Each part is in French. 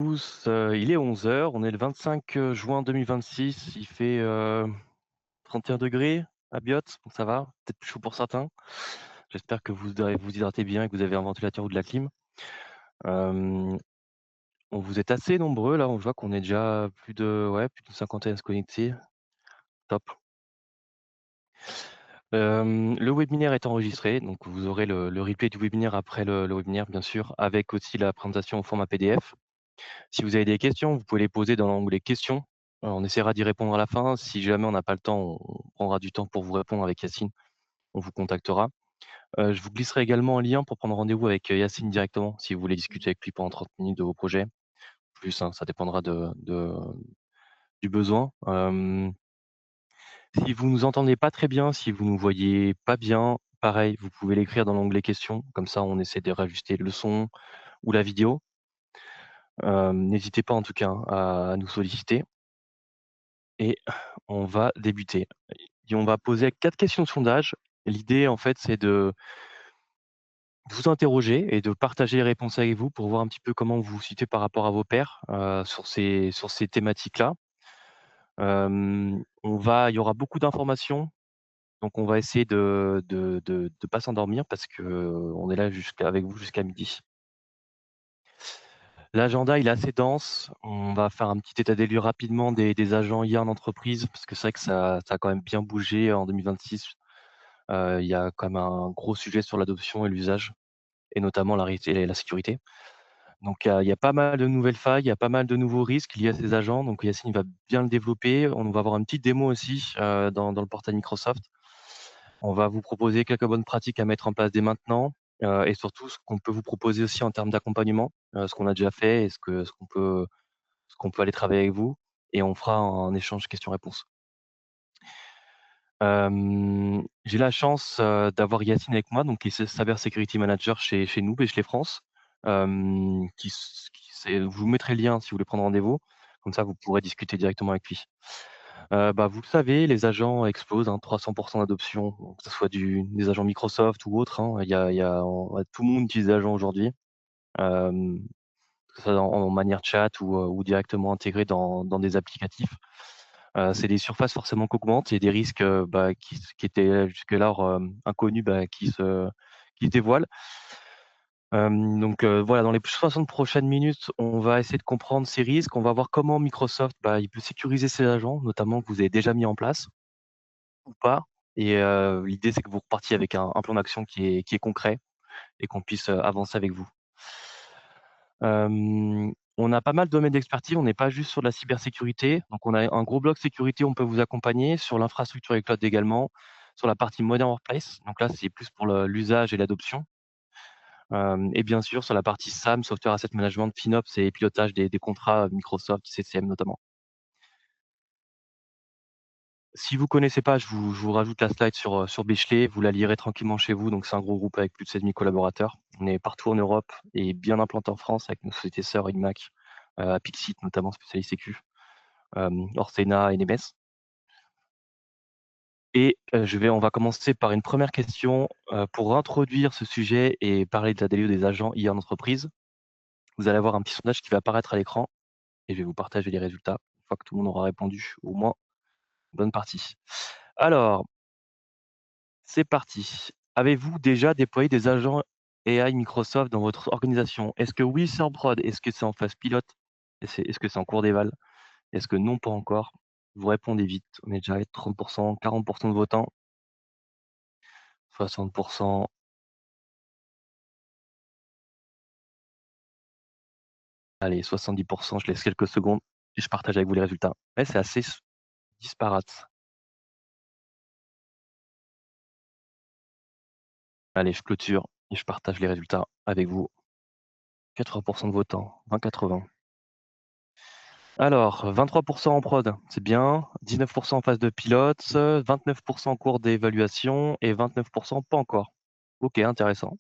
tous, il est 11 heures. On est le 25 juin 2026, il fait, 31 degrés à Biot, donc ça va, peut-être plus chaud pour certains. J'espère que vous hydratez bien et que vous avez un ventilateur ou de la clim. Hem, vous êtes assez nombreux là, on voit qu'on est déjà plus d'une cinquantaine à se connecter, top. Le webinaire est enregistré, donc vous aurez le replay du webinaire après le webinaire bien sûr, avec aussi la présentation au format PDF. Si vous avez des questions, vous pouvez les poser dans l'onglet questions. On essaiera d'y répondre à la fin. Si jamais on n'a pas le temps, on prendra du temps pour vous répondre avec Yacine. On vous contactera. Je vous glisserai également un lien pour prendre rendez-vous avec, Yacine directement, si vous voulez discuter avec lui pendant 30 minutes de vos projets. Plus, hein, ça dépendra du besoin. Si vous nous entendez pas très bien, si vous nous voyez pas bien, pareil, vous pouvez l'écrire dans l'onglet questions. Comme ça, on essaie de réajuster le son ou la vidéo. N'hésitez pas en tout cas, hein, à nous solliciter. Et on va débuter et on va poser 4 questions de sondage. L'idée, en fait, c'est de vous interroger et de partager les réponses avec vous pour voir un petit peu comment vous vous situez par rapport à vos pairs, sur ces thématiques-là. Il y aura beaucoup d'informations, donc on va essayer de pas s'endormir parce qu'on est là jusqu'à avec vous jusqu'à midi. L'agenda, il est assez dense. On va faire un petit état des lieux rapidement des agents IA en entreprise parce que c'est vrai que ça a quand même bien bougé en 2026. Il y a quand même un gros sujet sur l'adoption et l'usage et notamment la sécurité. Donc il y a pas mal de nouvelles failles, il y a pas mal de nouveaux risques liés à ces agents, donc Yacine va bien le développer. On va avoir une petite démo aussi, dans le portail Microsoft. On va vous proposer quelques bonnes pratiques à mettre en place dès maintenant, et surtout ce qu'on peut vous proposer aussi en termes d'accompagnement, ce qu'on a déjà fait et ce qu'on peut aller travailler avec vous et on fera un échange questions-réponses. J'ai la chance, d'avoir Yacine avec moi, donc qui est Cyber Security Manager chez nous, Bechley France, qui c'est je vous mettrai le lien si vous voulez prendre rendez-vous, comme ça vous pourrez discuter directement avec lui. Vous le savez, les agents explosent, hein, 300 d'adoption, donc que ce soit des agents Microsoft ou autres, hein. Tout le monde utilise des agents aujourd'hui, hem, que ce soit en manière chat ou directement intégrés dans des applicatifs. C'est des surfaces forcément qu'augmentent et des risques, qui étaient jusque-là, inconnus, qui se dévoilent. Voilà, dans les 60 prochaines minutes, on va essayer de comprendre ces risques. On va voir comment Microsoft, il peut sécuriser ses agents, notamment que vous avez déjà mis en place ou pas. Et l'idée, c'est que vous repartiez avec un plan d'action qui est concret et qu'on puisse, avancer avec vous. On a pas mal de domaines d'expertise, on n'est pas juste sur de la cybersécurité, donc on a un gros bloc sécurité, on peut vous accompagner, sur l'infrastructure et cloud également, sur la partie Modern Workplace, donc là, c'est plus pour l'usage et l'adoption, et bien sûr sur la partie SAM, Software Asset Management, FinOps et pilotage des contrats Microsoft, CCM notamment. Si vous connaissez pas, je vous rajoute la slide sur Bechley, vous la lirez tranquillement chez vous, donc c'est un gros groupe avec plus de 7 000 collaborateurs. On est partout en Europe et bien implanté en France avec nos sociétés sœurs Inmac, Apixit notamment spécialisé sécu, Orsena et Nemes. Et on va commencer par une première question, pour introduire ce sujet et parler de la dérive des agents IA en entreprise. Vous allez avoir un petit sondage qui va apparaître à l'écran et je vais vous partager les résultats une fois que tout le monde aura répondu, au moins une bonne partie. Alors, c'est parti. Avez-vous déjà déployé des agents AI Microsoft dans votre organisation? Est-ce que oui, c'est en prod? Est-ce que c'est en phase pilote? Est-ce que c'est en cours d'éval? Est-ce que non, pas encore? Vous répondez vite. On est déjà à 30 40 de votants, 60. Allez, 70. Je laisse quelques secondes et je partage avec vous les résultats. Ouais, c'est assez disparate. Allez, je clôture et je partage les résultats avec vous. 80 de votants, 20-80. Alors, 23 en prod, c'est bien. 19 en phase de pilote, 29 en cours d'évaluation et 29 pas encore. OK, intéressant.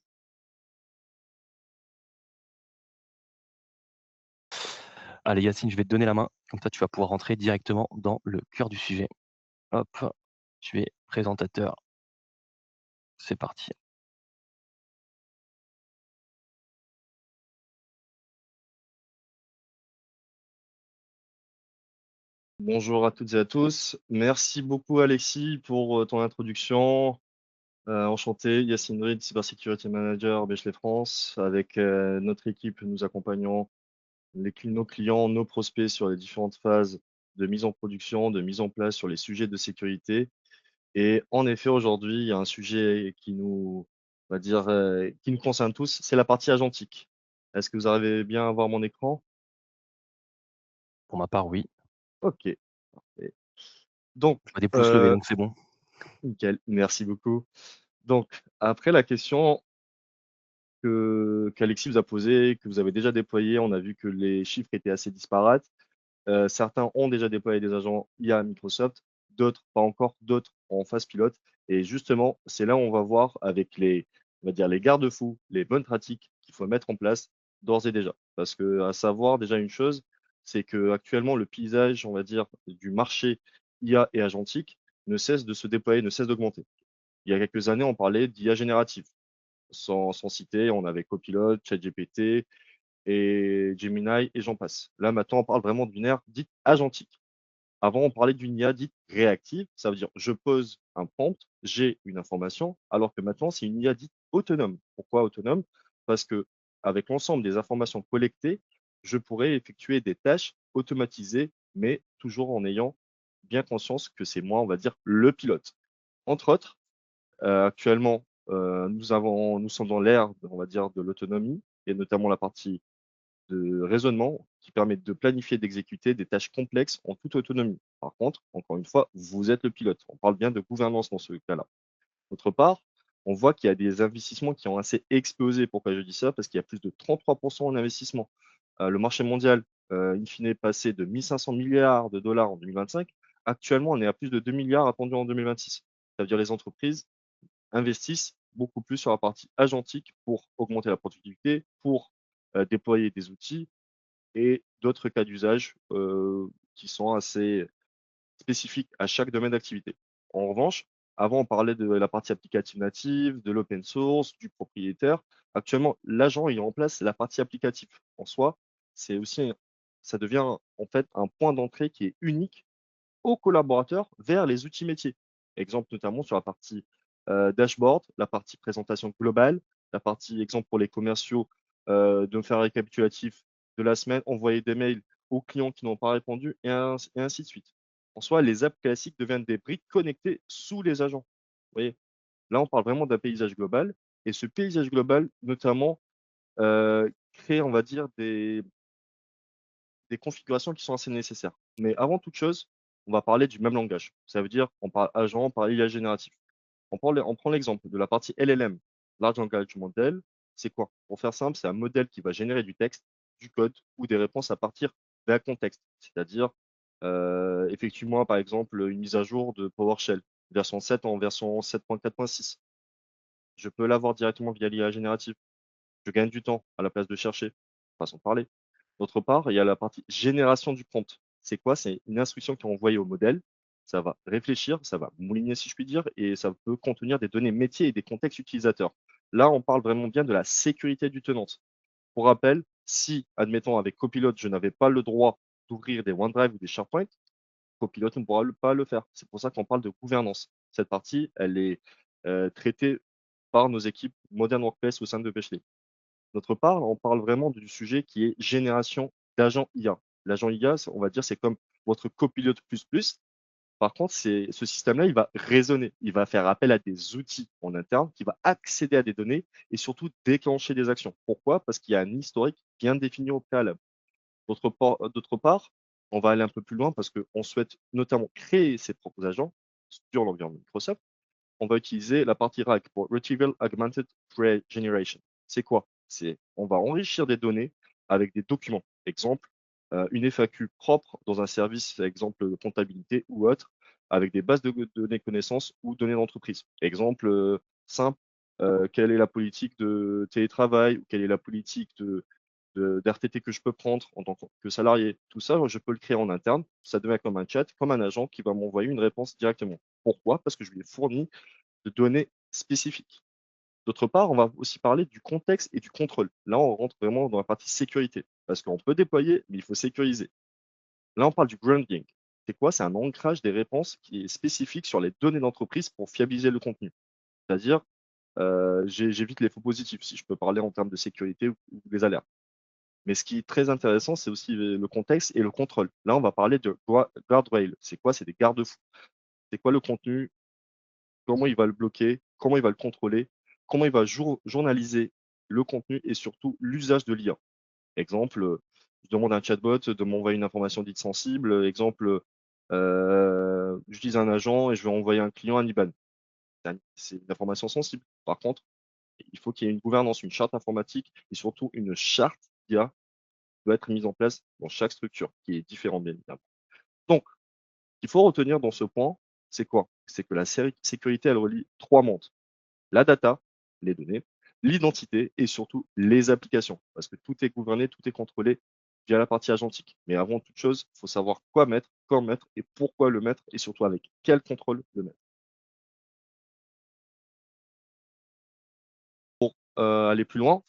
Allez Yacine, je vais te donner la main, comme ça tu vas pouvoir rentrer directement dans le cœur du sujet. Hop, tu es présentateur, c'est parti. Bonjour à toutes et à tous. Merci beaucoup Alexis pour ton introduction. Enchanté, Yacine Reed, Cybersecurity Manager Bechley France. Avec notre équipe, nous accompagnons nos clients, nos prospects sur les différentes phases de mise en production, de mise en place sur les sujets de sécurité. Et en effet, aujourd'hui, il y a un sujet qui nous, on va dire, qui nous concerne tous, c'est la partie agentique. Est-ce que vous arrivez bien à voir mon écran? Pour ma part, oui. Ok. Et donc, Je vois des pouces levés, euh, donc c'est bon. nickel, merci beaucoup. Donc, après la question que qu'Alexis vous a posée, que vous avez déjà déployée, on a vu que les chiffres étaient assez disparates. Certains ont déjà déployé des agents IA à Microsoft, d'autres pas encore, d'autres en phase pilote. Et justement, c'est là où on va voir avec on va dire les garde-fous, les bonnes pratiques qu'il faut mettre en place d'ores et déjà. Parce que à savoir déjà une chose, c'est que actuellement le paysage, on va dire, du marché IA et agentique ne cesse de se déployer, ne cesse d'augmenter. Il y a quelques années, on parlait d'IA générative. Sans citer, on avait Copilot, ChatGPT et Gemini et j'en passe. Là, maintenant, on parle vraiment d'une ère dite agentique. Avant, on parlait d'une IA dite réactive. Ça veut dire, je pose un prompt, j'ai une information, alors que maintenant, c'est une IA dite autonome. Pourquoi autonome? Parce que avec l'ensemble des informations collectées, je pourrais effectuer des tâches automatisées, mais toujours en ayant bien conscience que c'est moi, on va dire, le pilote. Entre autres, actuellement, nous sommes dans l'ère, on va dire, de l'autonomie, et notamment la partie de raisonnement qui permet de planifier et d'exécuter des tâches complexes en toute autonomie. Par contre, encore une fois, vous êtes le pilote. On parle bien de gouvernance dans ce cas-là. D'autre part, on voit qu'il y a des investissements qui ont assez explosé. Pourquoi je dis ça? Parce qu'il y a plus de 33% en investissement. Le marché mondial, in fine, est passé de 1500 milliards de dollars en 2025. Actuellement, on est à plus de 2 milliards attendus en 2026. Ça veut dire les entreprises investissent beaucoup plus sur la partie agentique pour augmenter la productivité, pour déployer des outils et d'autres cas d'usage qui sont assez spécifiques à chaque domaine d'activité. En revanche, avant, on parlait de la partie applicative native, de l'open source, du propriétaire. Actuellement, l'agent il remplace la partie applicative. En soi, c'est aussi, ça devient en fait un point d'entrée qui est unique aux collaborateurs vers les outils métiers. Exemple notamment sur la partie dashboard, la partie présentation globale, la partie exemple pour les commerciaux, de me faire un récapitulatif de la semaine, envoyer des mails aux clients qui n'ont pas répondu et ainsi de suite. En soi, les apps classiques deviennent des briques connectées sous les agents. Vous voyez, là, on parle vraiment d'un paysage global et ce paysage global, notamment, crée, on va dire, des configurations qui sont assez nécessaires. Mais avant toute chose, on va parler du même langage. Ça veut dire, on parle agent, on parle IA génératif. On prend l'exemple de la partie LLM, Large Language Model. C'est quoi? Pour faire simple, c'est un modèle qui va générer du texte, du code ou des réponses à partir d'un contexte. C'est-à-dire, effectivement, par exemple, une mise à jour de PowerShell, version 7 en version 7.4.6. Je peux l'avoir directement via l'IA générative. Je gagne du temps à la place de chercher, façon de parler. D'autre part, il y a la partie génération du prompt. C'est quoi? C'est une instruction qui est envoyée au modèle. Ça va réfléchir, ça va mouliner, si je puis dire, et ça peut contenir des données métiers et des contextes utilisateurs. Là, on parle vraiment bien de la sécurité du tenant. Pour rappel, si, admettons, avec Copilot, je n'avais pas le droit d'ouvrir des OneDrive ou des SharePoint, Copilot ne pourra pas le faire. C'est pour ça qu'on parle de gouvernance. Cette partie, elle est traitée par nos équipes Modern Workplace au sein de Bechley. D'autre part, on parle vraiment du sujet qui est génération d'agents IA. L'agent IA, on va dire, c'est comme votre copilote plus plus. Par contre, ce système-là, il va raisonner. Il va faire appel à des outils en interne, qui va accéder à des données et surtout déclencher des actions. Pourquoi? Parce qu'il y a un historique bien défini au préalable. D'autre part, on va aller un peu plus loin parce qu'on souhaite notamment créer ses propres agents sur l'environnement Microsoft. On va utiliser la partie RAG pour Retrieval Augmented Generation. C'est quoi? On va enrichir des données avec des documents. Exemple, une FAQ propre dans un service, exemple de comptabilité ou autre, avec des bases de données connaissances ou données d'entreprise. Exemple simple, quelle est la politique de télétravail ou quelle est la politique d'RTT que je peux prendre en tant que salarié. Tout ça, je peux le créer en interne. Ça devient comme un chat, comme un agent qui va m'envoyer une réponse directement. Pourquoi? Parce que je lui ai fourni de données spécifiques. D'autre part, on va aussi parler du contexte et du contrôle. Là, on rentre vraiment dans la partie sécurité, parce qu'on peut déployer, mais il faut sécuriser. Là, on parle du grounding. c'est quoi? C'est un ancrage des réponses qui est spécifique sur les données d'entreprise pour fiabiliser le contenu. C'est-à-dire, j'évite les faux positifs, si je peux parler en termes de sécurité ou des alertes. Mais ce qui est très intéressant, c'est aussi le contexte et le contrôle. Là, on va parler de guardrail. C'est quoi? C'est des garde-fous. C'est quoi le contenu? Comment il va le bloquer? Comment il va le contrôler? Comment il va journaliser le contenu et surtout l'usage de l'IA? Exemple, je demande à un chatbot de m'envoyer une information dite sensible. Exemple, j'utilise un agent et je vais envoyer un client un IBAN. C'est une information sensible. Par contre, il faut qu'il y ait une gouvernance, une charte informatique et surtout une charte IA qui doit être mise en place dans chaque structure, qui est différente, bien évidemment. Donc, ce qu'il faut retenir dans ce point, c'est quoi? C'est que la sécurité, elle relie trois mondes. La data, les données, l'identité et surtout les applications. Parce que tout est gouverné, tout est contrôlé via la partie agentique. Mais avant toute chose, il faut savoir quoi mettre, quand mettre et pourquoi le mettre et surtout avec quel contrôle le mettre. Pour aller plus loin,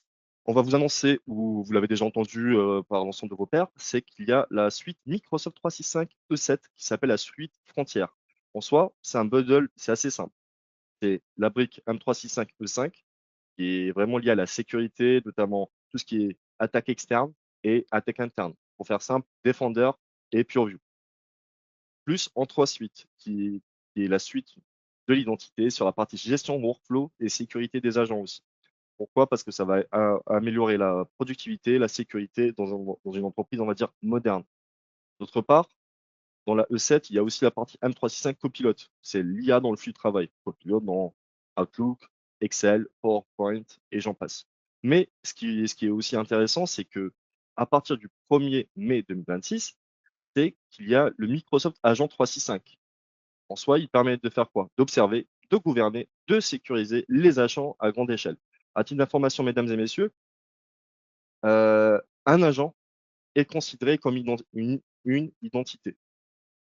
on va vous annoncer, ou vous l'avez déjà entendu par l'ensemble de vos pairs, c'est qu'il y a la suite Microsoft 365 E7 qui s'appelle la suite Frontière. En soi, c'est un bundle, c'est assez simple. C'est la brique M365 E5 qui est vraiment liée à la sécurité, notamment tout ce qui est attaque externe et attaque interne. Pour faire simple, Defender et PureView. Plus en 3 suites, qui est la suite de l'identité sur la partie gestion workflow et sécurité des agents aussi. Pourquoi? Parce que ça va améliorer la productivité, la sécurité dans une entreprise, on va dire, moderne. D'autre part, dans la E7, il y a aussi la partie M365 Copilot. C'est l'IA dans le flux de travail. Copilot dans Outlook, Excel, PowerPoint et j'en passe. Mais ce qui est aussi intéressant, c'est que à partir du 1er mai 2026, c'est qu'il y a le Microsoft Agent 365. En soi, il permet de faire quoi? D'observer, de gouverner, de sécuriser les agents à grande échelle. À titre d'information, mesdames et messieurs, un agent est considéré comme une identité.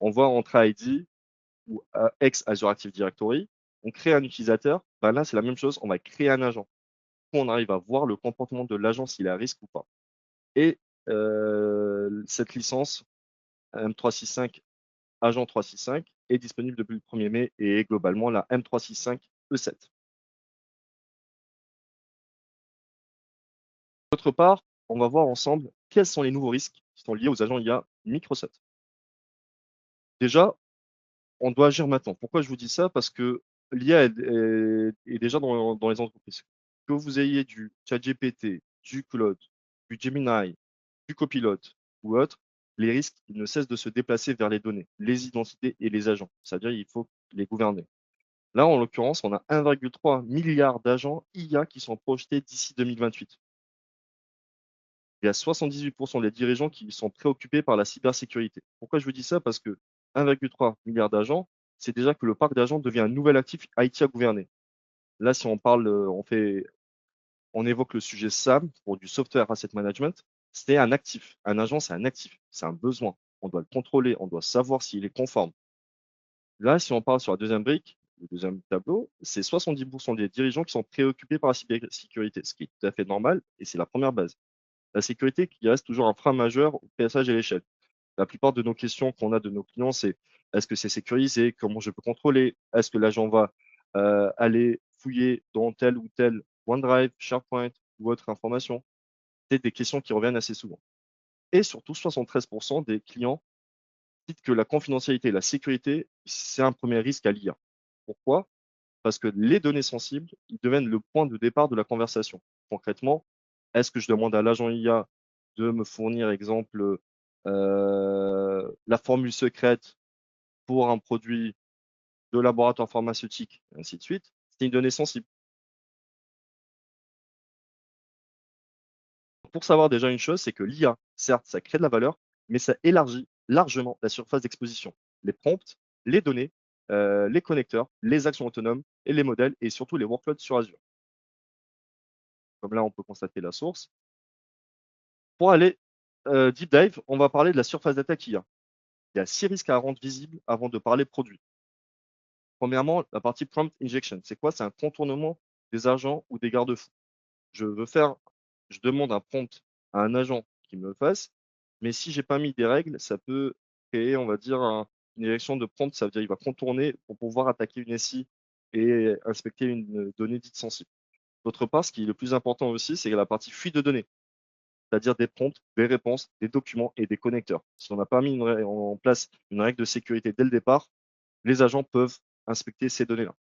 On voit entre ID ou ex-Azure Active Directory, on crée un utilisateur, ben là, c'est la même chose, on va créer un agent. On arrive à voir le comportement de l'agent, s'il est à risque ou pas. Et cette licence M365 Agent 365 est disponible depuis le 1er mai et est globalement la M365 E7. D'autre part, on va voir ensemble quels sont les nouveaux risques qui sont liés aux agents IA Microsoft. Déjà, on doit agir maintenant. Pourquoi je vous dis ça? Parce que l'IA est déjà dans les entreprises. Que vous ayez du ChatGPT, du Claude, du Gemini, du Copilot ou autre, les risques ils ne cessent de se déplacer vers les données, les identités et les agents. C'est-à-dire qu'il faut les gouverner. Là, en l'occurrence, on a 1,3 milliard d'agents IA qui sont projetés d'ici 2028. Il y a 78% des dirigeants qui sont préoccupés par la cybersécurité. Pourquoi je vous dis ça? Parce que 1,3 milliard d'agents, c'est déjà que le parc d'agents devient un nouvel actif IT à gouverner. Là, si on parle, on évoque le sujet SAM pour du Software Asset Management, c'est un actif. Un agent, c'est un actif, c'est un besoin. On doit le contrôler, on doit savoir s'il est conforme. Là, si on parle sur la deuxième brique, le deuxième tableau, c'est 70% des dirigeants qui sont préoccupés par la cybersécurité, ce qui est tout à fait normal et c'est la première base. La sécurité qui reste toujours un frein majeur au passage à l'échelle. La plupart de nos questions qu'on a de nos clients, c'est est-ce que c'est sécurisé? Comment je peux contrôler? Est-ce que l'agent va aller fouiller dans tel ou tel OneDrive, SharePoint ou autre information? C'est des questions qui reviennent assez souvent. Et surtout, 73% des clients disent que la confidentialité et la sécurité, c'est un premier risque à l'IA. Pourquoi? Parce que les données sensibles, ils deviennent le point de départ de la conversation. Concrètement, est-ce que je demande à l'agent IA de me fournir, exemple, la formule secrète pour un produit de laboratoire pharmaceutique, et ainsi de suite? C'est une donnée sensible. Pour savoir déjà une chose, c'est que l'IA, certes, ça crée de la valeur, mais ça élargit largement la surface d'exposition. Les prompts, les données, les connecteurs, les actions autonomes et les modèles et surtout les workloads sur Azure. Comme là, on peut constater la source. Pour aller deep dive, on va parler de la surface d'attaque IA. Il y a 6 risques à rendre visibles avant de parler produit. Premièrement, la partie prompt injection. C'est quoi? C'est un contournement des agents ou des garde-fous. Je demande un prompt à un agent qui me le fasse, mais si j'ai pas mis des règles, ça peut créer, on va dire, Une direction de prompt, ça veut dire il va contourner pour pouvoir attaquer une SI et inspecter une donnée dite sensible. D'autre part, ce qui est le plus important aussi, c'est la partie fuite de données, c'est-à-dire des prompts, des réponses, des documents et des connecteurs. Si on n'a pas mis en place une règle de sécurité dès le départ, les agents peuvent inspecter ces données-là.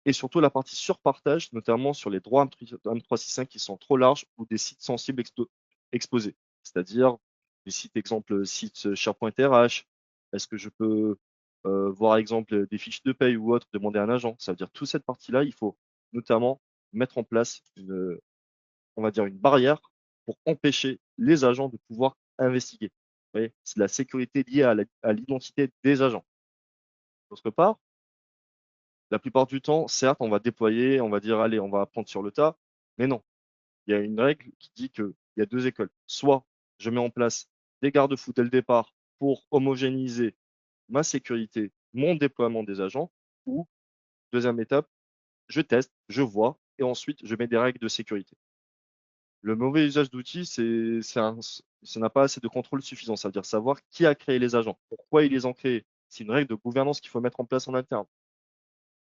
Et surtout la partie surpartage, notamment sur les droits M365 qui sont trop larges ou des sites sensibles exposés. C'est-à-dire des sites, exemple, sites SharePoint RH. Est-ce que je peux voir, exemple, des fiches de paye ou autre, demander à un agent? Ça veut dire toute cette partie-là, il faut notamment mettre en place on va dire une barrière pour empêcher les agents de pouvoir investiguer. Vous voyez, c'est de la sécurité liée à l'identité des agents. D'autre part, la plupart du temps, certes, on va déployer, on va dire, allez, on va apprendre sur le tas, mais non. Il y a une règle qui dit qu'il y a deux écoles. Soit je mets en place des garde-fous dès le départ pour homogénéiser ma sécurité, mon déploiement des agents, ou deuxième étape, je teste, je vois, et ensuite je mets des règles de sécurité. Le mauvais usage d'outils, ça n'a pas assez de contrôle suffisant. Ça veut dire savoir qui a créé les agents, pourquoi ils les ont créés. C'est une règle de gouvernance qu'il faut mettre en place en interne.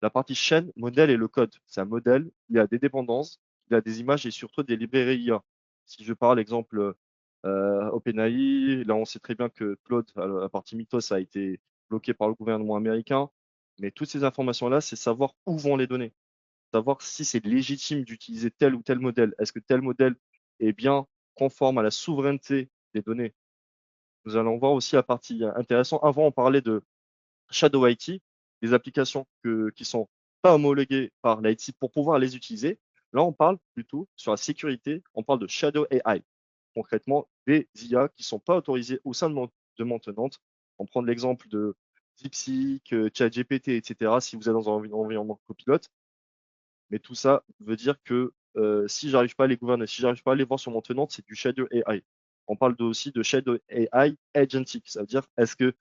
La partie chaîne, modèle et le code. C'est un modèle, il y a des dépendances, il y a des images et surtout des librairies IA. Si je parle, exemple, OpenAI, là on sait très bien que Claude, la partie Mythos, a été bloqué par le gouvernement américain. Mais toutes ces informations-là, c'est savoir où vont les données. Savoir si c'est légitime d'utiliser tel ou tel modèle. Est-ce que tel modèle est bien conforme à la souveraineté des données? Nous allons voir aussi la partie intéressante. Avant, on parlait de Shadow IT, des applications qui sont pas homologuées par l'IT pour pouvoir les utiliser. Là, on parle plutôt sur la sécurité, on parle de Shadow AI. Concrètement, des IA qui sont pas autorisées au sein de Maintenante. On prend l'exemple de DeepSeek, ChatGPT, etc. Si vous êtes dans un environnement copilote. Mais tout ça veut dire que si j'arrive pas à les gouverner, si j'arrive pas à les voir sur mon tenant, c'est du Shadow AI. On parle aussi de Shadow AI agentic. Ça veut dire, est-ce que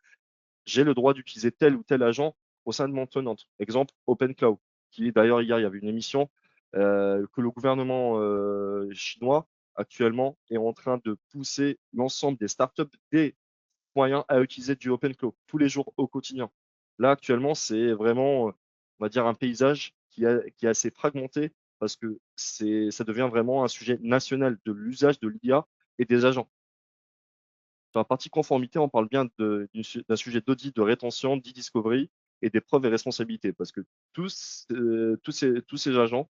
j'ai le droit d'utiliser tel ou tel agent au sein de mon tenant? Exemple, OpenCloud, qui d'ailleurs hier, il y avait une émission que le gouvernement chinois actuellement est en train de pousser l'ensemble des startups, des moyens à utiliser du OpenCloud tous les jours au quotidien. Là, actuellement, c'est vraiment, on va dire, un paysage qui est assez fragmenté parce que ça devient vraiment un sujet national de l'usage de l'IA et des agents. Dans la partie conformité, on parle bien d'un sujet d'audit, de rétention, d'e-discovery et des preuves et responsabilités parce que tous ces agents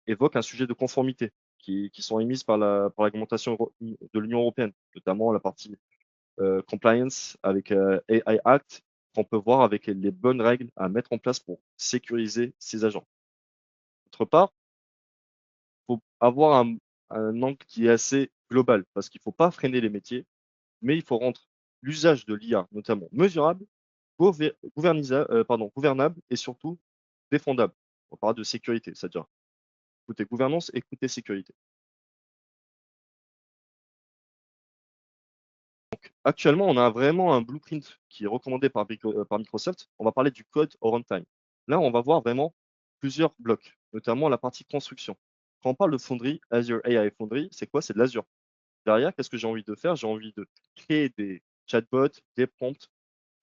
évoquent un sujet de conformité qui sont émises par la réglementation de l'Union européenne, notamment la partie compliance avec AI Act, qu'on peut voir avec les bonnes règles à mettre en place pour sécuriser ces agents. D'autre part, il faut avoir un angle qui est assez global parce qu'il ne faut pas freiner les métiers, mais il faut rendre l'usage de l'IA notamment mesurable, gouvernable et surtout défendable. On parle de sécurité, c'est-à-dire côté gouvernance et côté sécurité. Actuellement, on a vraiment un blueprint qui est recommandé par Microsoft. On va parler du code au runtime. Là, on va voir vraiment plusieurs blocs, notamment la partie construction. Quand on parle de Foundry, Azure AI Foundry, c'est quoi? C'est de l'Azure. Derrière, qu'est-ce que j'ai envie de faire? J'ai envie de créer des chatbots, des prompts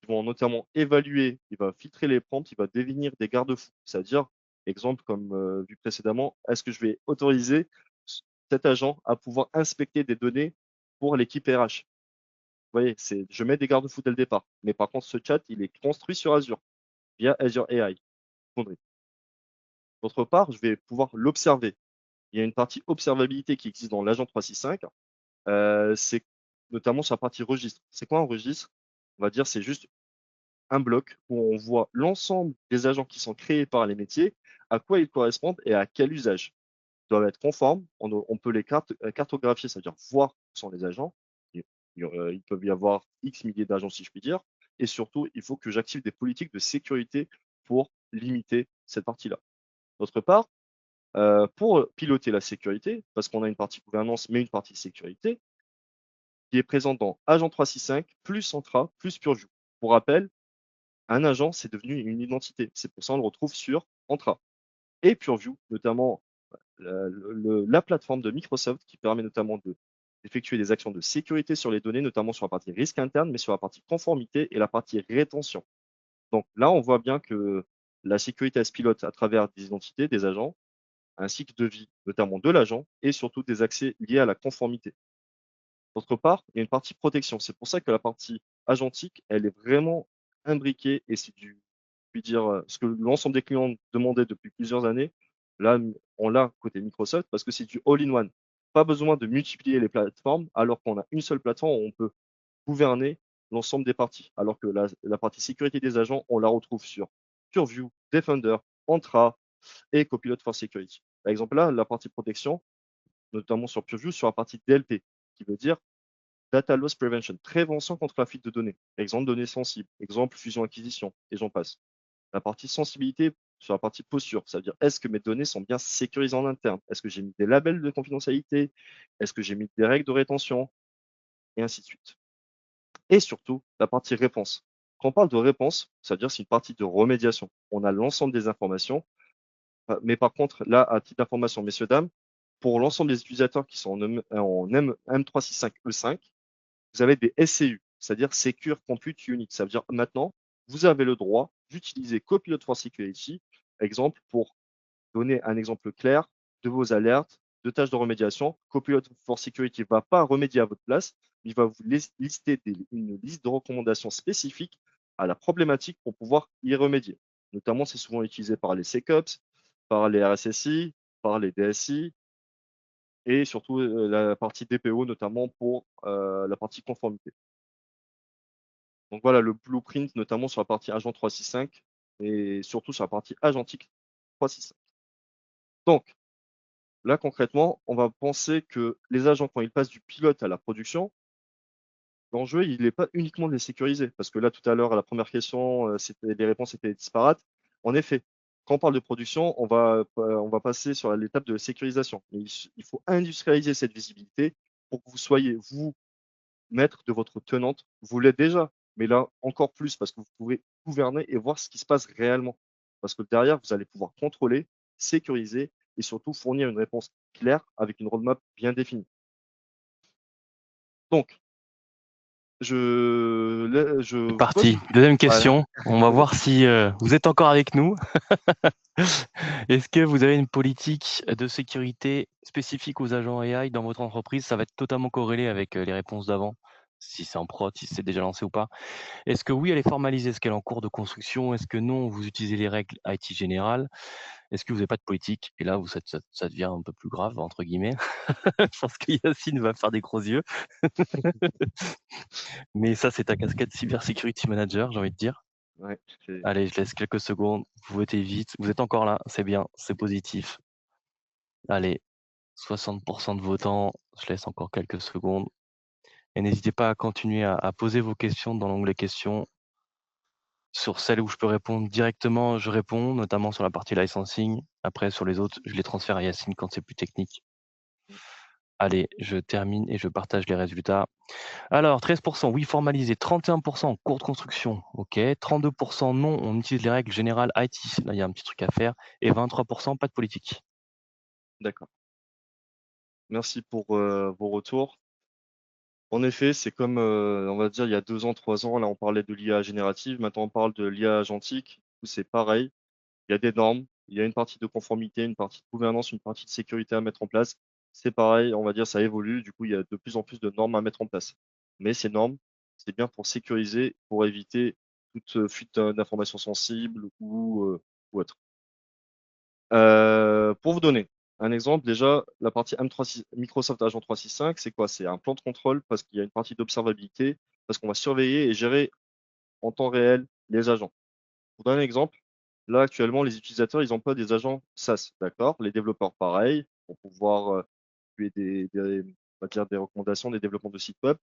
qui vont notamment évaluer, il va filtrer les prompts, il va définir des garde-fous. C'est-à-dire, exemple comme vu précédemment, est-ce que je vais autoriser cet agent à pouvoir inspecter des données pour l'équipe RH? Vous voyez, je mets des garde-fous dès le départ. Mais par contre, ce chat, il est construit sur Azure, via Azure AI. Foundry. D'autre part, je vais pouvoir l'observer. Il y a une partie observabilité qui existe dans l'agent 365. C'est notamment sur la partie registre. C'est quoi un registre? On va dire c'est juste un bloc où on voit l'ensemble des agents qui sont créés par les métiers, à quoi ils correspondent et à quel usage. Ils doivent être conformes. On peut les cartographier, c'est-à-dire voir où sont les agents. Il peut y avoir X milliers d'agents, si je puis dire. Et surtout, il faut que j'active des politiques de sécurité pour limiter cette partie-là. D'autre part, pour piloter la sécurité, parce qu'on a une partie gouvernance, mais une partie sécurité, qui est présente dans Agent 365, plus Centra, plus Purview. Pour rappel, un agent, c'est devenu une identité. C'est pour ça qu'on le retrouve sur Entra. Et Purview, notamment la plateforme de Microsoft qui permet notamment de d'effectuer des actions de sécurité sur les données, notamment sur la partie risque interne, mais sur la partie conformité et la partie rétention. Donc là, on voit bien que la sécurité, elle se pilote à travers des identités des agents, un cycle de vie, notamment de l'agent, et surtout des accès liés à la conformité. D'autre part, il y a une partie protection. C'est pour ça que la partie agentique, elle est vraiment imbriquée et c'est du, je puis dire, ce que l'ensemble des clients demandaient depuis plusieurs années. Là, on l'a côté Microsoft parce que c'est du all-in-one. Pas besoin de multiplier les plateformes alors qu'on a une seule plateforme où on peut gouverner l'ensemble des parties. Alors que la partie sécurité des agents, on la retrouve sur Purview, Defender, Entra et Copilot for Security. Par exemple, là, la partie protection, notamment sur Purview, sur la partie DLP, qui veut dire Data Loss Prevention, prévention contre la fuite de données. Exemple, données sensibles. Exemple, fusion-acquisition, et j'en passe. La partie sensibilité sur la partie posture, c'est-à-dire est-ce que mes données sont bien sécurisées en interne? Est-ce que j'ai mis des labels de confidentialité? Est-ce que j'ai mis des règles de rétention? Et ainsi de suite. Et surtout, la partie réponse. Quand on parle de réponse, c'est-à-dire c'est une partie de remédiation. On a l'ensemble des informations, mais par contre, là, à titre d'information, messieurs, dames, pour l'ensemble des utilisateurs qui sont en M365E5, vous avez des SCU, c'est-à-dire Secure Compute Unit. Ça veut dire maintenant, vous avez le droit d'utiliser Copilot for Security, exemple, pour donner un exemple clair de vos alertes, de tâches de remédiation. Copilot for Security ne va pas remédier à votre place, il va vous lister une liste de recommandations spécifiques à la problématique pour pouvoir y remédier. Notamment, c'est souvent utilisé par les SecOps, par les RSSI, par les DSI et surtout la partie DPO, notamment pour la partie conformité. Donc voilà le blueprint, notamment sur la partie agent 365 et surtout sur la partie agentique 365. Donc là, concrètement, on va penser que les agents, quand ils passent du pilote à la production, l'enjeu, il n'est pas uniquement de les sécuriser. Parce que là, tout à l'heure, à la première question, les réponses étaient disparates. En effet, quand on parle de production, on va passer sur l'étape de sécurisation. Mais il faut industrialiser cette visibilité pour que vous soyez, vous, maître de votre tenante. Vous l'êtes déjà, mais là, encore plus, parce que vous pouvez gouverner et voir ce qui se passe réellement. Parce que derrière, vous allez pouvoir contrôler, sécuriser et surtout fournir une réponse claire avec une roadmap bien définie. Donc, je C'est vous pose parti. une... Deuxième Voilà. question. On va voir si vous êtes encore avec nous. Est-ce que vous avez une politique de sécurité spécifique aux agents AI dans votre entreprise? Ça va être totalement corrélé avec les réponses d'avant, si c'est en prod, si c'est déjà lancé ou pas. Est-ce que oui, elle est formalisée? Est-ce qu'elle est en cours de construction? Est-ce que non, vous utilisez les règles IT générales? Est-ce que vous n'avez pas de politique? Et là, ça devient un peu plus grave, entre guillemets. Je pense que Yacine va faire des gros yeux. Mais ça, c'est ta casquette Cyber Security Manager, j'ai envie de dire. Ouais, Allez, je laisse quelques secondes. Vous votez vite. Vous êtes encore là, c'est bien, c'est positif. Allez, 60% de votants. Je laisse encore quelques secondes. Et n'hésitez pas à continuer à poser vos questions dans l'onglet questions. Sur celles où je peux répondre directement, je réponds, notamment sur la partie licensing. Après, sur les autres, je les transfère à Yacine quand c'est plus technique. Allez, je termine et je partage les résultats. Alors, 13% oui formalisé, 31% en cours de construction, ok. 32% non, on utilise les règles générales IT, là il y a un petit truc à faire. Et 23% pas de politique. d'accord. Merci pour vos retours. En effet, c'est comme, on va dire, il y a 2 ans, 3 ans, là, on parlait de l'IA générative. Maintenant, on parle de l'IA agentique. C'est pareil. Il y a des normes, il y a une partie de conformité, une partie de gouvernance, une partie de sécurité à mettre en place. C'est pareil, on va dire, ça évolue. Du coup, il y a de plus en plus de normes à mettre en place. Mais ces normes, c'est bien pour sécuriser, pour éviter toute fuite d'informations sensibles ou autre. Pour vous donner un exemple, déjà, la partie Microsoft Agent 365, c'est quoi? C'est un plan de contrôle parce qu'il y a une partie d'observabilité, parce qu'on va surveiller et gérer en temps réel les agents. Pour donner un exemple, là, actuellement, les utilisateurs, ils emploient des agents SaaS, d'accord? Les développeurs, pareil, pour pouvoir tuer on va dire des recommandations, des développements de sites web.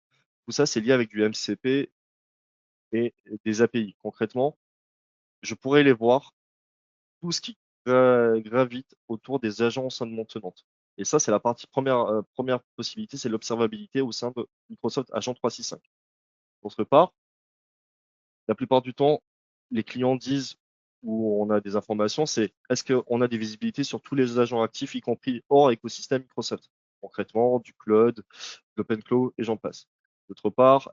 Tout ça, c'est lié avec du MCP et des API. Concrètement, je pourrais les voir, tout ce qui gravite autour des agences maintenantes. Et ça, c'est la partie première possibilité, c'est l'observabilité au sein de Microsoft Agent 365. D'autre part, la plupart du temps, les clients disent où on a des informations, c'est est-ce qu'on a des visibilités sur tous les agents actifs, y compris hors écosystème Microsoft? Concrètement, du cloud, l'OpenClaw et j'en passe. D'autre part,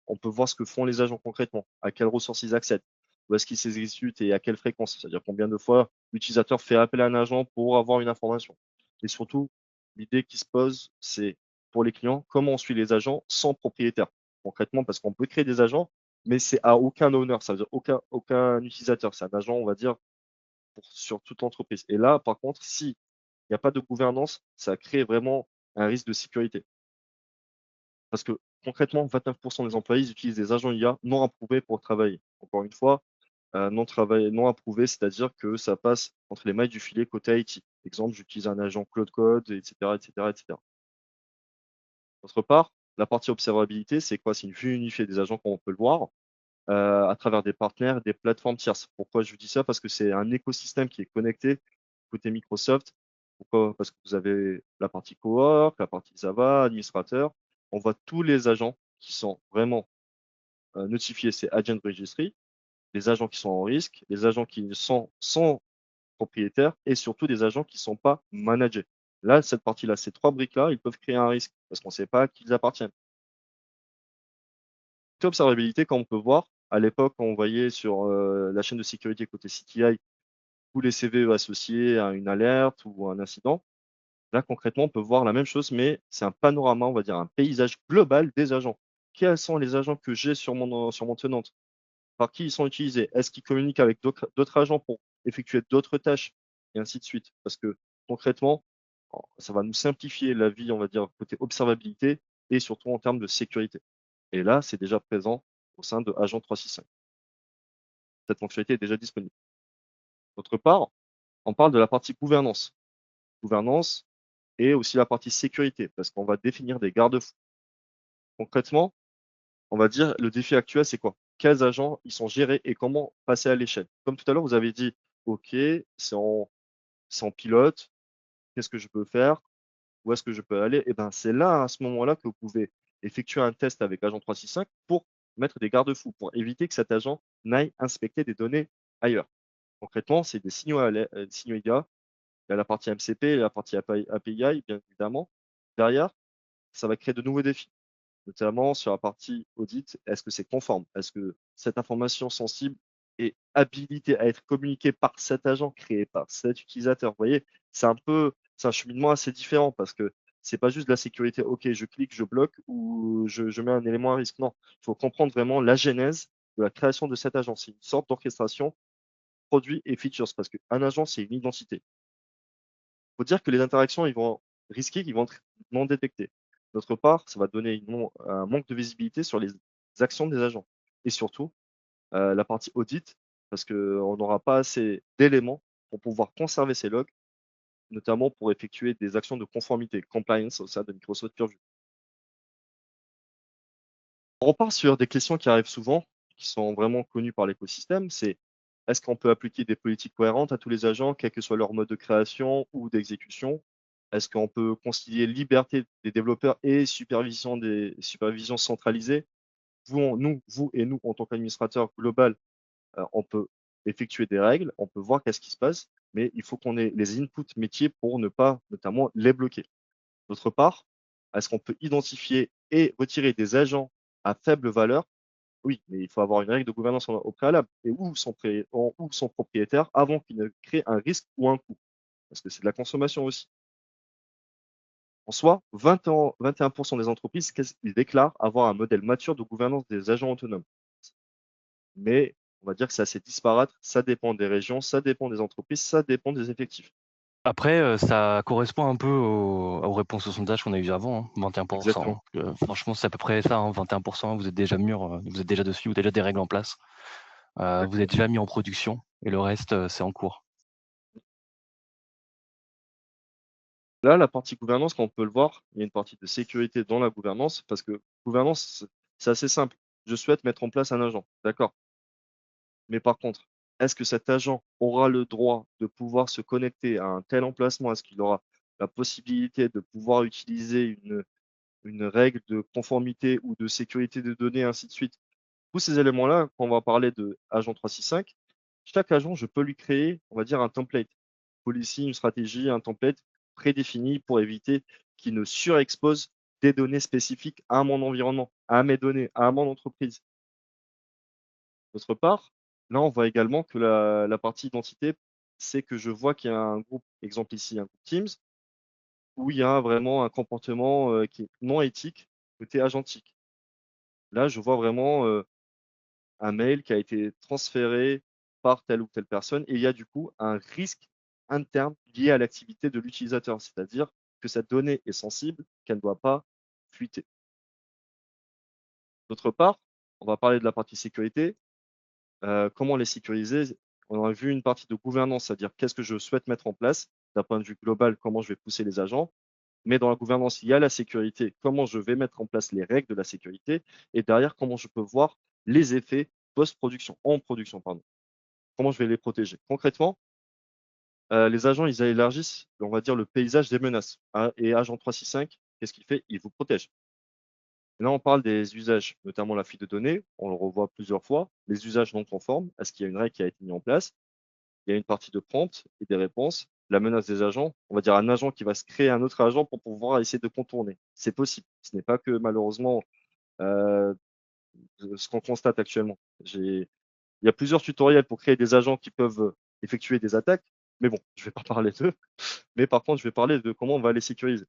on peut voir ce que font les agents concrètement, à quelles ressources ils accèdent, où est-ce qu'ils s'exécutent et à quelle fréquence, c'est-à-dire combien de fois l'utilisateur fait appel à un agent pour avoir une information. Et surtout, l'idée qui se pose, c'est pour les clients, comment on suit les agents sans propriétaire, concrètement, parce qu'on peut créer des agents, mais c'est à aucun owner, ça veut dire aucun utilisateur, c'est un agent, on va dire, sur toute l'entreprise. Et là, par contre, s'il n'y a pas de gouvernance, ça crée vraiment un risque de sécurité. Parce que concrètement, 29% des employés utilisent des agents IA non approuvés pour travailler. Encore une fois, non approuvé, c'est-à-dire que ça passe entre les mailles du filet côté IT. Exemple, j'utilise un agent Cloud Code, etc., etc., etc. D'autre part, la partie observabilité, c'est quoi? C'est une vue unifiée des agents, comme on peut le voir, à travers des partenaires, des plateformes tierces. Pourquoi je vous dis ça? Parce que c'est un écosystème qui est connecté côté Microsoft. Pourquoi? Parce que vous avez la partie cowork, la partie Java, administrateur. On voit tous les agents qui sont vraiment notifiés, c'est Agent Registry, les agents qui sont en risque, les agents qui sont sans propriétaire et surtout des agents qui ne sont pas managés. Là, cette partie-là, ces trois briques-là, ils peuvent créer un risque parce qu'on ne sait pas à qui ils appartiennent. Observabilité, comme on peut voir, à l'époque, on voyait sur la chaîne de sécurité côté CTI tous les CVE associés à une alerte ou à un incident. Là, concrètement, on peut voir la même chose, mais c'est un panorama, on va dire un paysage global des agents. Quels sont les agents que j'ai sur mon tenant? Par qui ils sont utilisés? Est-ce qu'ils communiquent avec d'autres agents pour effectuer d'autres tâches? Et ainsi de suite. Parce que concrètement, ça va nous simplifier la vie, on va dire, côté observabilité et surtout en termes de sécurité. Et là, c'est déjà présent au sein de Agent 365. Cette fonctionnalité est déjà disponible. D'autre part, on parle de la partie gouvernance. Gouvernance et aussi la partie sécurité, parce qu'on va définir des garde-fous. Concrètement, on va dire le défi actuel, c'est quoi? Quels agents ils sont gérés et comment passer à l'échelle? Comme tout à l'heure, vous avez dit, OK, c'est en pilote, qu'est-ce que je peux faire? Où est-ce que je peux aller? Et ben, c'est là, à ce moment-là, que vous pouvez effectuer un test avec Agent 365 pour mettre des garde-fous, pour éviter que cet agent n'aille inspecter des données ailleurs. Concrètement, c'est des signaux IA. Il y a la partie MCP et la partie API, bien évidemment. Derrière, ça va créer de nouveaux défis, notamment sur la partie audit. Est-ce que c'est conforme? Est-ce que cette information sensible est habilitée à être communiquée par cet agent créé par cet utilisateur? Vous voyez, c'est un cheminement assez différent parce que c'est pas juste de la sécurité. OK, je clique, je bloque ou je mets un élément à risque. Non, il faut comprendre vraiment la genèse de la création de cet agent. C'est une sorte d'orchestration produit et features parce qu'un agent, c'est une identité. Faut dire que les interactions, ils vont risquer qu'ils vont être non détectées. D'autre part, ça va donner un manque de visibilité sur les actions des agents. Et surtout, la partie audit, parce qu'on n'aura pas assez d'éléments pour pouvoir conserver ces logs, notamment pour effectuer des actions de conformité, compliance au sein de Microsoft Purview. On repart sur des questions qui arrivent souvent, qui sont vraiment connues par l'écosystème, c'est est-ce qu'on peut appliquer des politiques cohérentes à tous les agents, quel que soit leur mode de création ou d'exécution? Est-ce qu'on peut concilier liberté des développeurs et supervision centralisée? Vous et nous, en tant qu'administrateur global, on peut effectuer des règles, on peut voir qu'est-ce qui se passe, mais il faut qu'on ait les inputs métiers pour ne pas, notamment, les bloquer. D'autre part, est-ce qu'on peut identifier et retirer des agents à faible valeur? Oui, mais il faut avoir une règle de gouvernance au préalable et où son propriétaire avant qu'il ne crée un risque ou un coût, parce que c'est de la consommation aussi. En soi, 21% des entreprises ils déclarent avoir un modèle mature de gouvernance des agents autonomes. Mais on va dire que c'est assez disparate, ça dépend des régions, ça dépend des entreprises, ça dépend des effectifs. Après, ça correspond un peu aux réponses au sondage qu'on a eues avant, hein, 21%, Exactement. hein. Franchement, c'est à peu près ça, hein, 21%, vous êtes déjà mûrs, vous êtes déjà dessus, vous avez déjà des règles en place, vous êtes Exactement. déjà mis en production et le reste, c'est en cours. Là, la partie gouvernance, comme on peut le voir, il y a une partie de sécurité dans la gouvernance parce que gouvernance, c'est assez simple. Je souhaite mettre en place un agent, d'accord. Mais par contre, est-ce que cet agent aura le droit de pouvoir se connecter à un tel emplacement? Est-ce qu'il aura la possibilité de pouvoir utiliser une règle de conformité ou de sécurité des données, ainsi de suite? Tous ces éléments-là, quand on va parler de agent 365, chaque agent, je peux lui créer, on va dire, un template. Policy, une stratégie, un template prédéfini pour éviter qu'il ne surexpose des données spécifiques à mon environnement, à mes données, à mon entreprise. D'autre part, là, on voit également que la partie identité, c'est que je vois qu'il y a un groupe, exemple ici, un groupe Teams, où il y a vraiment un comportement qui est non éthique côté agentique. Là, je vois vraiment un mail qui a été transféré par telle ou telle personne et il y a du coup un risque interne lié à l'activité de l'utilisateur, c'est-à-dire que cette donnée est sensible, qu'elle ne doit pas fuiter. D'autre part, on va parler de la partie sécurité. Comment les sécuriser? On a vu une partie de gouvernance, c'est-à-dire qu'est-ce que je souhaite mettre en place d'un point de vue global, comment je vais pousser les agents. Mais dans la gouvernance, il y a la sécurité, comment je vais mettre en place les règles de la sécurité et derrière, comment je peux voir les effets post-production, en production, pardon. Comment je vais les protéger? Concrètement, les agents, ils élargissent, on va dire, le paysage des menaces, hein, et agent 365, qu'est-ce qu'il fait? Il vous protège. Là, on parle des usages, notamment la fuite de données, on le revoit plusieurs fois. Les usages non conformes, est-ce qu'il y a une règle qui a été mise en place? Il y a une partie de prompt et des réponses. La menace des agents, on va dire un agent qui va se créer un autre agent pour pouvoir essayer de contourner. C'est possible. Ce n'est pas que malheureusement euh, ce qu'on constate actuellement. Il y a plusieurs tutoriels pour créer des agents qui peuvent effectuer des attaques, mais bon, je ne vais pas parler d'eux. Mais par contre, je vais parler de comment on va les sécuriser.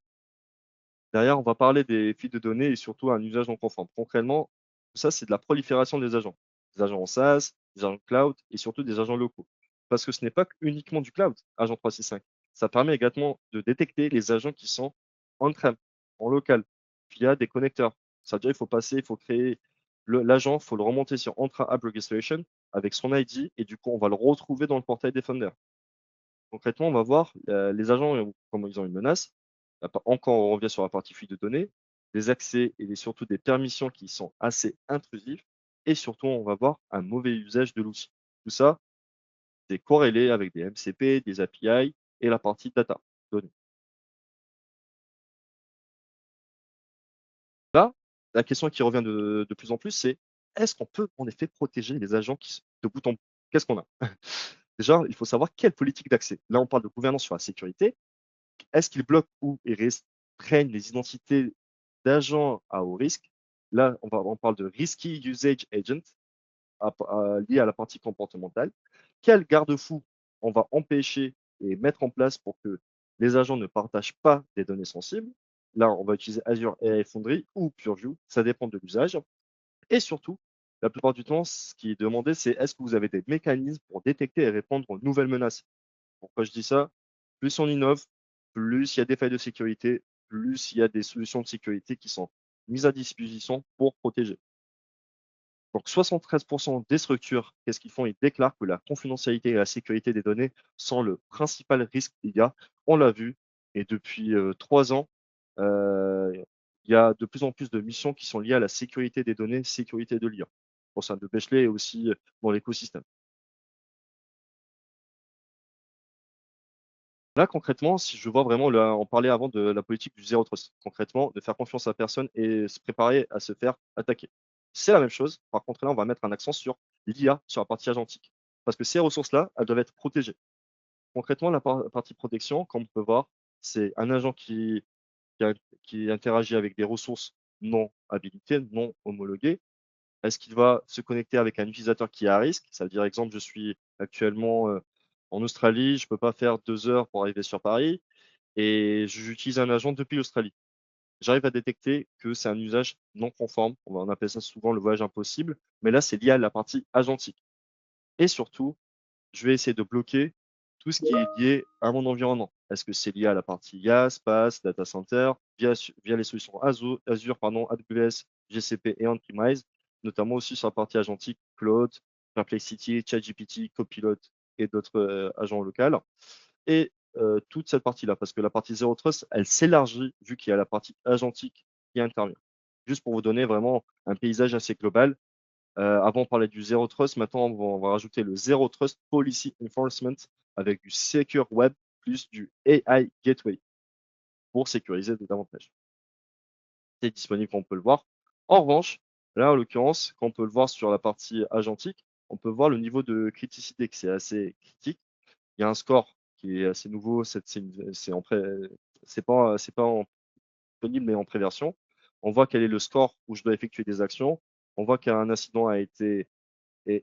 Derrière, on va parler des fuites de données et surtout un usage non conforme. Concrètement, tout ça, c'est de la prolifération des agents. Des agents en SaaS, des agents cloud et surtout des agents locaux. Parce que ce n'est pas uniquement du cloud, agent 365. Ça permet également de détecter les agents qui sont on-prem, en local, via des connecteurs. C'est-à-dire, il faut créer l'agent, il faut le remonter sur Entra App Registration avec son ID et du coup, on va le retrouver dans le portail Defender. Concrètement, on va voir les agents, comment ils ont une menace. Encore, on revient sur la partie fuite de données, des accès et surtout des permissions qui sont assez intrusifs. Et surtout, on va voir un mauvais usage de l'outil. Tout ça, c'est corrélé avec des MCP, des API et la partie data, données. Là, la question qui revient de plus en plus, c'est est-ce qu'on peut en effet protéger les agents de bout en bout? Qu'est-ce qu'on a? Déjà, il faut savoir quelle politique d'accès. Là, on parle de gouvernance sur la sécurité. Est-ce qu'ils bloquent ou ils restreignent les identités d'agents à haut risque? Là, on parle de Risky Usage Agent lié à la partie comportementale. Quel garde-fou on va empêcher et mettre en place pour que les agents ne partagent pas des données sensibles? Là, on va utiliser Azure AI Foundry ou Purview, ça dépend de l'usage. Et surtout, la plupart du temps, ce qui est demandé, c'est est-ce que vous avez des mécanismes pour détecter et répondre aux nouvelles menaces? Pourquoi je dis ça? Plus on innove, plus il y a des failles de sécurité, plus il y a des solutions de sécurité qui sont mises à disposition pour protéger. Donc 73% des structures, qu'est-ce qu'ils font? Ils déclarent que la confidentialité et la sécurité des données sont le principal risque qu'il y a. On l'a vu, et depuis 3 ans, euh, il y a de plus en plus de missions qui sont liées à la sécurité des données, sécurité de l'IA, au sein de Bechley et aussi dans l'écosystème. Là, concrètement, si je vois vraiment, là, on parlait avant de la politique du zéro trust. Concrètement, de faire confiance à personne et se préparer à se faire attaquer. C'est la même chose. Par contre, là, on va mettre un accent sur l'IA, sur la partie agentique. Parce que ces ressources-là, elles doivent être protégées. Concrètement, la partie protection, comme on peut voir, c'est un agent qui, a- qui interagit avec des ressources non habilitées, non homologuées. Est-ce qu'il va se connecter avec un utilisateur qui est à risque? Ça veut dire, exemple, je suis actuellement en Australie, je ne peux pas faire 2 heures pour arriver sur Paris et j'utilise un agent depuis l'Australie. J'arrive à détecter que c'est un usage non conforme. On appelle ça souvent le voyage impossible, mais là, c'est lié à la partie agentique. Et surtout, je vais essayer de bloquer tout ce qui est lié à mon environnement. Est-ce que c'est lié à la partie IaaS, PaaS, Data Center, via les solutions Azure, pardon, AWS, GCP et on-premise, notamment aussi sur la partie agentique, Cloud, Perplexity, ChatGPT, Copilot et d'autres agents locaux. Et toute cette partie-là, parce que la partie Zero Trust, elle s'élargit vu qu'il y a la partie agentique qui intervient. Juste pour vous donner vraiment un paysage assez global, avant, on parlait du Zero Trust. Maintenant, on va rajouter le Zero Trust Policy Enforcement avec du Secure Web plus du AI Gateway pour sécuriser davantage. C'est disponible, on peut le voir. En revanche, là, en l'occurrence, quand on peut le voir sur la partie agentique, on peut voir le niveau de criticité qui est assez critique. Il y a un score qui est assez nouveau. C'est pas disponible, mais en préversion. On voit quel est le score où je dois effectuer des actions. On voit qu'un incident a été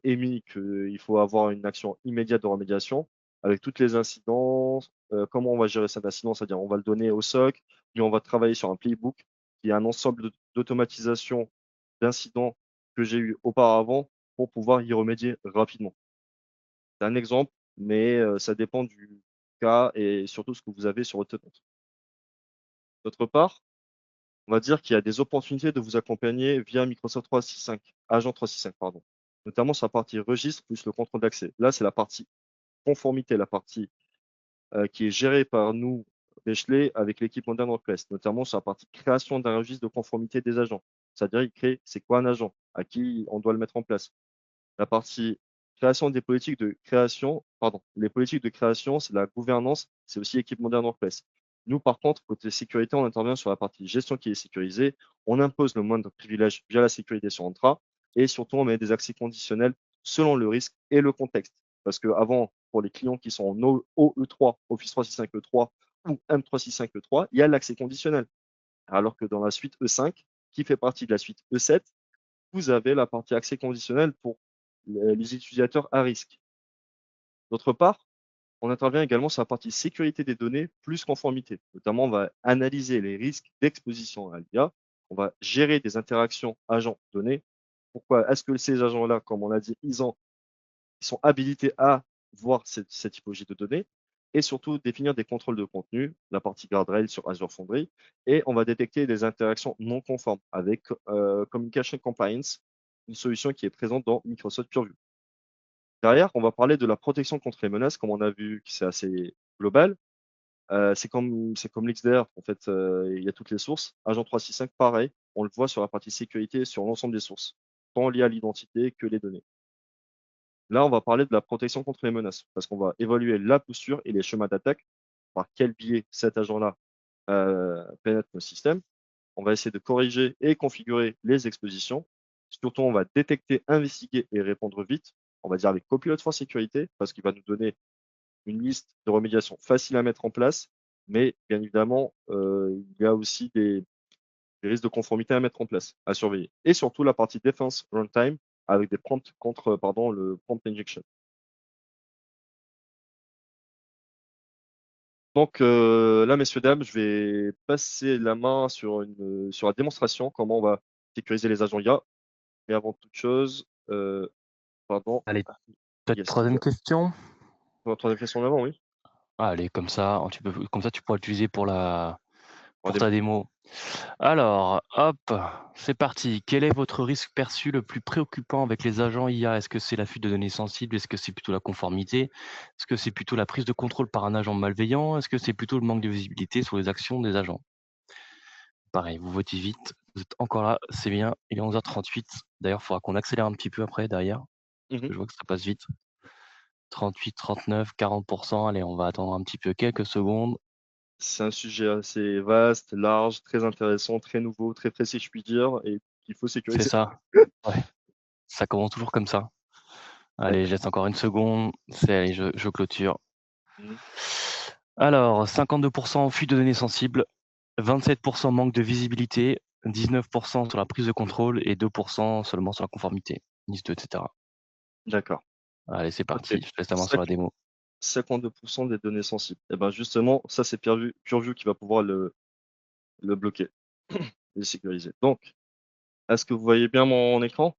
émis, qu'il faut avoir une action immédiate de remédiation avec toutes les incidences. Comment on va gérer cet incident? C'est-à-dire, on va le donner au SOC, puis on va travailler sur un playbook qui est un ensemble d'automatisation d'incidents que j'ai eu auparavant pour pouvoir y remédier rapidement. C'est un exemple, mais ça dépend du cas et surtout ce que vous avez sur votre compte. D'autre part, on va dire qu'il y a des opportunités de vous accompagner via Microsoft 365, Agent 365, pardon. Notamment sur la partie registre plus le contrôle d'accès. Là, c'est la partie conformité, la partie qui est gérée par nous, Bechley, avec l'équipe Modern Workplace, notamment sur la partie création d'un registre de conformité des agents. C'est-à-dire, il crée, c'est quoi un agent, à qui on doit le mettre en place. La partie création des politiques de création, pardon, les politiques de création, c'est la gouvernance, c'est aussi l'équipe Modern Workplace. Nous, par contre, côté sécurité, on intervient sur la partie gestion qui est sécurisée. On impose le moindre privilège via la sécurité sur Entra et surtout, on met des accès conditionnels selon le risque et le contexte. Parce que avant, pour les clients qui sont en OE3, Office 365 E3 ou M365 E3, il y a l'accès conditionnel. Alors que dans la suite E5, qui fait partie de la suite E7, vous avez la partie accès conditionnel pour les utilisateurs à risque. D'autre part, on intervient également sur la partie sécurité des données plus conformité. Notamment, on va analyser les risques d'exposition à l'IA. On va gérer des interactions agents-données. Pourquoi est-ce que ces agents-là, comme on l'a dit, ils sont habilités à voir cette typologie de données et surtout définir des contrôles de contenu, la partie guardrail sur Azure Foundry, et on va détecter des interactions non conformes avec Communication Compliance, une solution qui est présente dans Microsoft Purview. Derrière, on va parler de la protection contre les menaces, comme on a vu que c'est assez global. C'est comme l'XDR, en fait, il y a toutes les sources. Agent 365, pareil, on le voit sur la partie sécurité sur l'ensemble des sources, tant liées à l'identité que les données. Là, on va parler de la protection contre les menaces, parce qu'on va évaluer la posture et les chemins d'attaque, par quel biais cet agent-là pénètre nos systèmes. On va essayer de corriger et configurer les expositions. Surtout, on va détecter, investiguer et répondre vite. On va dire avec Copilot for Sécurité, parce qu'il va nous donner une liste de remédiation facile à mettre en place, mais bien évidemment, il y a aussi des risques de conformité à mettre en place, à surveiller. Et surtout la partie Defense Runtime avec des prompts contre, pardon, le prompt injection. Donc là, messieurs, dames, je vais passer la main sur la démonstration, comment on va sécuriser les agents IA. Et avant toute chose, pardon, Allez, peut-être yes, troisième question? troisième question en avant, oui. Allez, comme ça, comme ça, tu pourras l'utiliser pour En ta démo. démo. Alors, hop, c'est parti. Quel est votre risque perçu le plus préoccupant avec les agents IA? Est-ce que c'est la fuite de données sensibles? Est-ce que c'est plutôt la conformité? Est-ce que c'est plutôt la prise de contrôle par un agent malveillant? Est-ce que c'est plutôt le manque de visibilité sur les actions des agents? Pareil, vous votez vite. Vous êtes encore là, c'est bien. Il est 11h38. D'ailleurs, il faudra qu'on accélère un petit peu après, derrière, parce Mhm. que je vois que ça passe vite. 38, 39, 40%. Allez, on va attendre un petit peu, quelques secondes. C'est un sujet assez vaste, large, très intéressant, très nouveau, très précis, je puis dire, et qu'il faut C'est sécuriser. ça. Ouais, ça commence toujours comme ça. Ouais. Allez, je laisse encore une seconde. Allez, je clôture. Mhm. Alors, 52% fuite de données sensibles, 27% manque de visibilité, 19% sur la prise de contrôle et 2% seulement sur la conformité, NIS 2, etc. D'accord. Allez, c'est Ok. parti. Je laisse la main sur la Cinq- démo. 52% des données sensibles. Et ben justement, ça c'est Purview qui va pouvoir le bloquer et le sécuriser. Donc, est-ce que vous voyez bien mon écran?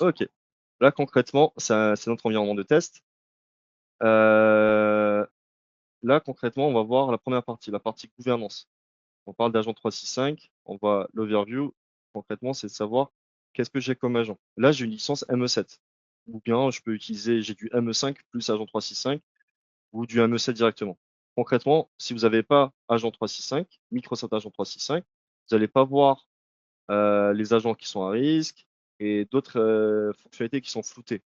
Ok. Là concrètement, c'est notre environnement de test. Euh, Là concrètement, on va voir la première partie, la partie gouvernance. On parle d'agent 365, on voit l'overview. Concrètement, c'est de savoir qu'est-ce que j'ai comme agent. Là, j'ai une licence ME7. Ou bien je peux utiliser, j'ai du ME5 plus agent 365 ou du ME7 directement. Concrètement, si vous n'avez pas agent 365, Microsoft agent 365, vous n'allez pas voir les agents qui sont à risque et d'autres fonctionnalités qui sont floutées.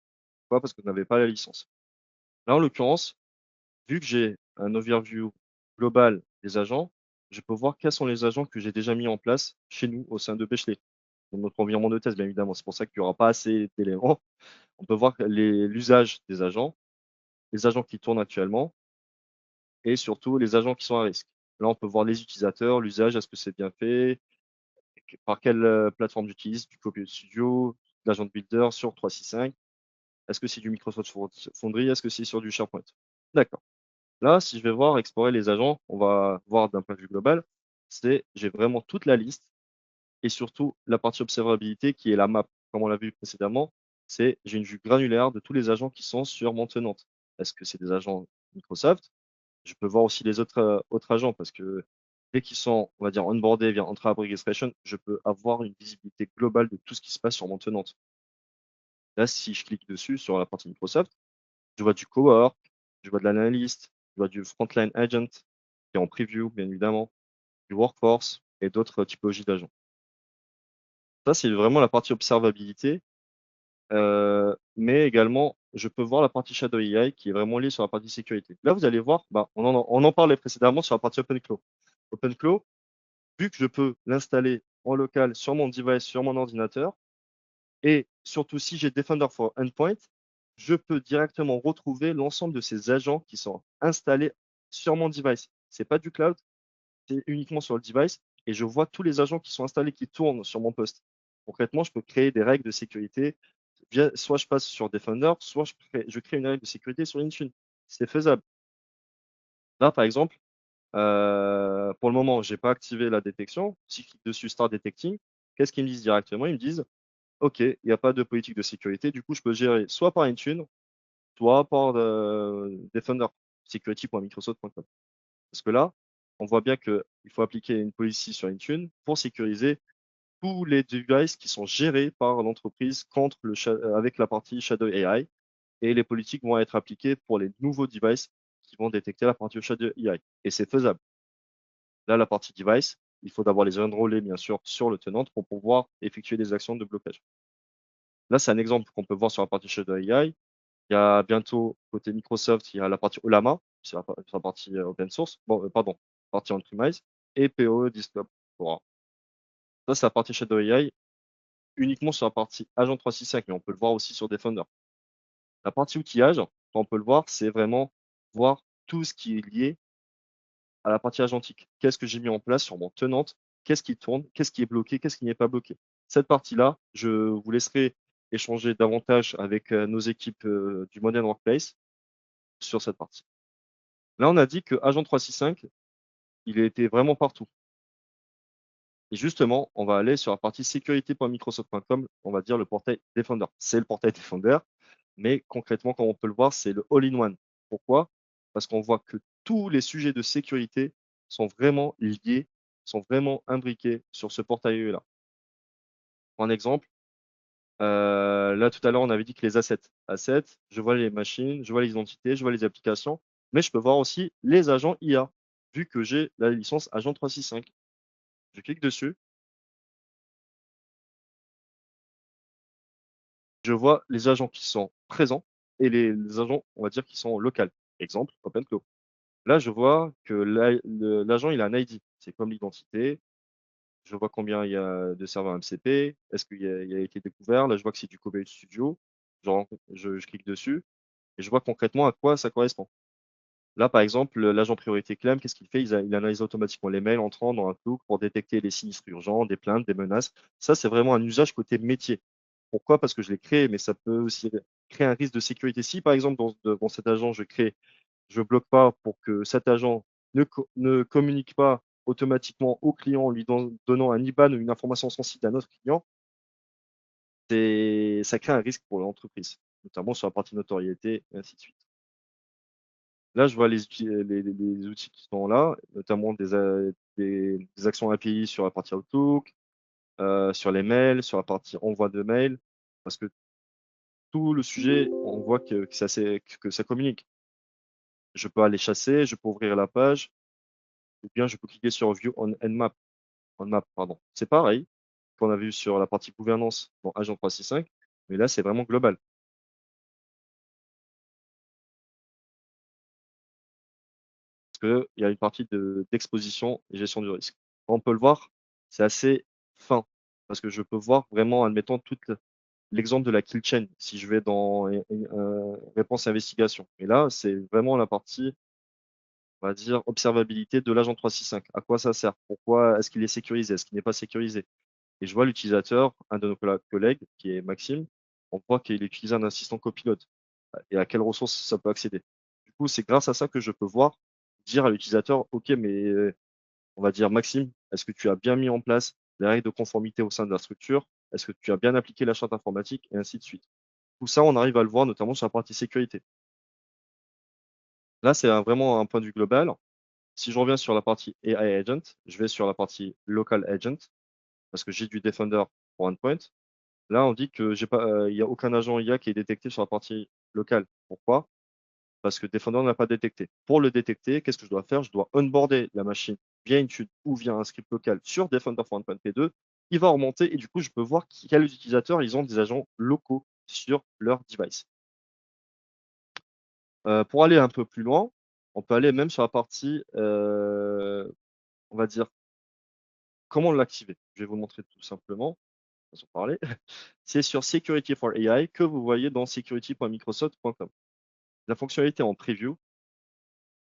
Pourquoi? Parce que vous n'avez pas la licence. Là, en l'occurrence, vu que j'ai un overview global des agents, je peux voir quels sont les agents que j'ai déjà mis en place chez nous au sein de Bechley, dans notre environnement de test, bien évidemment. C'est pour ça qu'il n'y aura pas assez d'éléments. On peut voir l'usage des agents, les agents qui tournent actuellement et surtout les agents qui sont à risque. Là, on peut voir les utilisateurs, l'usage, est-ce que c'est bien fait, par quelle plateforme j'utilise, du Copilot Studio, de l'agent builder sur 365. Est-ce que c'est du Microsoft Foundry? Est-ce que c'est sur du SharePoint? D'accord. Là, si je vais voir, explorer les agents, on va voir d'un point de vue global, j'ai vraiment toute la liste et surtout la partie observabilité qui est la map. Comme on l'a vu précédemment, j'ai une vue granulaire de tous les agents qui sont sur mon tenante. Est-ce que c'est des agents Microsoft? Je peux voir aussi les autres agents parce que dès qu'ils sont, on va dire, onboardés via Entra Registration, je peux avoir une visibilité globale de tout ce qui se passe sur mon tenante. Là, si je clique dessus sur la partie Microsoft, je vois du cowork, je vois de l'analyste, je vois du frontline agent qui est en preview, bien évidemment, du workforce et d'autres typologies d'agents. Ça, c'est vraiment la partie observabilité, mais également, je peux voir la partie Shadow AI qui est vraiment liée sur la partie sécurité. Là, vous allez voir, bah, on en parlait précédemment sur la partie OpenClaw. OpenClaw, vu que je peux l'installer en local sur mon device, sur mon ordinateur, et surtout si j'ai Defender for Endpoint, je peux directement retrouver l'ensemble de ces agents qui sont installés sur mon device. C'est pas du cloud, c'est uniquement sur le device et je vois tous les agents qui sont installés, qui tournent sur mon poste. Concrètement, je peux créer des règles de sécurité. Soit je passe sur Defender, soit je crée une règle de sécurité sur Intune. C'est faisable. Là, par exemple, pour le moment, j'ai pas activé la détection. Si je clique dessus Start Detecting, qu'est-ce qu'ils me disent directement? Ils me disent OK, il n'y a pas de politique de sécurité. Du coup, je peux gérer soit par Intune, soit par Defender, security.microsoft.com. Parce que là, on voit bien qu'il faut appliquer une policy sur Intune pour sécuriser tous les devices qui sont gérés par l'entreprise avec la partie Shadow AI. Et les politiques vont être appliquées pour les nouveaux devices qui vont détecter la partie Shadow AI. Et c'est faisable. Là, la partie device, il faut d'abord les enrôler, bien sûr, sur le tenant pour pouvoir effectuer des actions de blocage. Là, c'est un exemple qu'on peut voir sur la partie Shadow AI. Il y a bientôt, côté Microsoft, il y a la partie Olama, c'est la partie open source, bon, pardon, partie on-premise, et PO Discovery. Ça, c'est la partie Shadow AI, uniquement sur la partie Agent 365, mais on peut le voir aussi sur Defender. La partie outillage, on peut le voir, c'est vraiment voir tout ce qui est lié à la partie agentique. Qu'est-ce que j'ai mis en place sur mon tenante? Qu'est-ce qui tourne? Qu'est-ce qui est bloqué? Qu'est-ce qui n'est pas bloqué? Cette partie-là, je vous laisserai échanger davantage avec nos équipes du Modern Workplace sur cette partie. Là, on a dit que Agent 365, il était vraiment partout. Et justement, on va aller sur la partie sécurité.microsoft.com, on va dire le portail Defender. C'est le portail Defender, mais concrètement, comme on peut le voir, c'est le all-in-one. Pourquoi? Parce qu'on voit que tous les sujets de sécurité sont vraiment liés, sont vraiment imbriqués sur ce portail-là. Pour un exemple, là tout à l'heure, on avait dit que les assets, je vois les machines, je vois les identités, je vois les applications, mais je peux voir aussi les agents IA, vu que j'ai la licence Agent 365. Je clique dessus, je vois les agents qui sont présents et les agents, on va dire, qui sont locaux. Exemple, OpenClaw. Là, je vois que l'agent, il a un ID. C'est comme l'identité. Je vois combien il y a de serveurs MCP. Est-ce il a été découvert? Là, je vois que c'est du Copilot Studio. Je clique dessus et je vois concrètement à quoi ça correspond. Là, par exemple, l'agent priorité claim, qu'est-ce qu'il fait? Il analyse automatiquement les mails entrant dans Outlook pour détecter les sinistres urgents, des plaintes, des menaces. Ça, c'est vraiment un usage côté métier. Pourquoi? Parce que je l'ai créé, mais ça peut aussi créer un risque de sécurité. Si, par exemple, dans cet agent, je bloque pas pour que cet agent ne communique pas automatiquement au client en lui donnant un IBAN ou une information sensible d'un autre client, ça crée un risque pour l'entreprise, notamment sur la partie notoriété et ainsi de suite. Là, je vois les outils qui sont là, notamment des actions API sur la partie Outlook, sur les mails, sur la partie envoi de mails, parce que tout le sujet, on voit que ça communique. Je peux aller chasser, je peux ouvrir la page, ou bien je peux cliquer sur View on map, pardon. C'est pareil qu'on a vu sur la partie gouvernance dans Agent 365, mais là, c'est vraiment global. Parce qu'il y a une partie d'exposition et gestion du risque. On peut le voir, c'est assez fin, parce que je peux voir vraiment, admettons, tout l'exemple de la kill chain, si je vais dans réponse à investigation. Et là, c'est vraiment la partie on va dire, observabilité de l'agent 365. À quoi ça sert? Pourquoi est-ce qu'il est sécurisé? Est-ce qu'il n'est pas sécurisé? Et je vois l'utilisateur, un de nos collègues, qui est Maxime, on voit qu'il utilise un assistant copilote et à quelles ressources ça peut accéder. Du coup, c'est grâce à ça que je peux voir, dire à l'utilisateur, OK, mais on va dire, Maxime, est-ce que tu as bien mis en place les règles de conformité au sein de la structure? Est-ce que tu as bien appliqué la charte informatique? Et ainsi de suite. Tout ça, on arrive à le voir notamment sur la partie sécurité. Là, c'est vraiment un point de vue global. Si je reviens sur la partie AI agent, je vais sur la partie local agent parce que j'ai du Defender pour endpoint. Là, on dit que j'ai pas, il y a aucun agent IA qui est détecté sur la partie locale. Pourquoi? Parce que Defender n'a pas détecté. Pour le détecter, qu'est-ce que je dois faire? Je dois onboarder la machine via une suite ou via un script local sur Defender for Endpoint P2. Il va remonter et du coup, je peux voir quels utilisateurs ils ont des agents locaux sur leur device. Pour aller un peu plus loin, on peut aller même sur la partie, on va dire, comment l'activer? Je vais vous montrer tout simplement, façon de parler. C'est sur Security for AI que vous voyez dans security.microsoft.com. La fonctionnalité en preview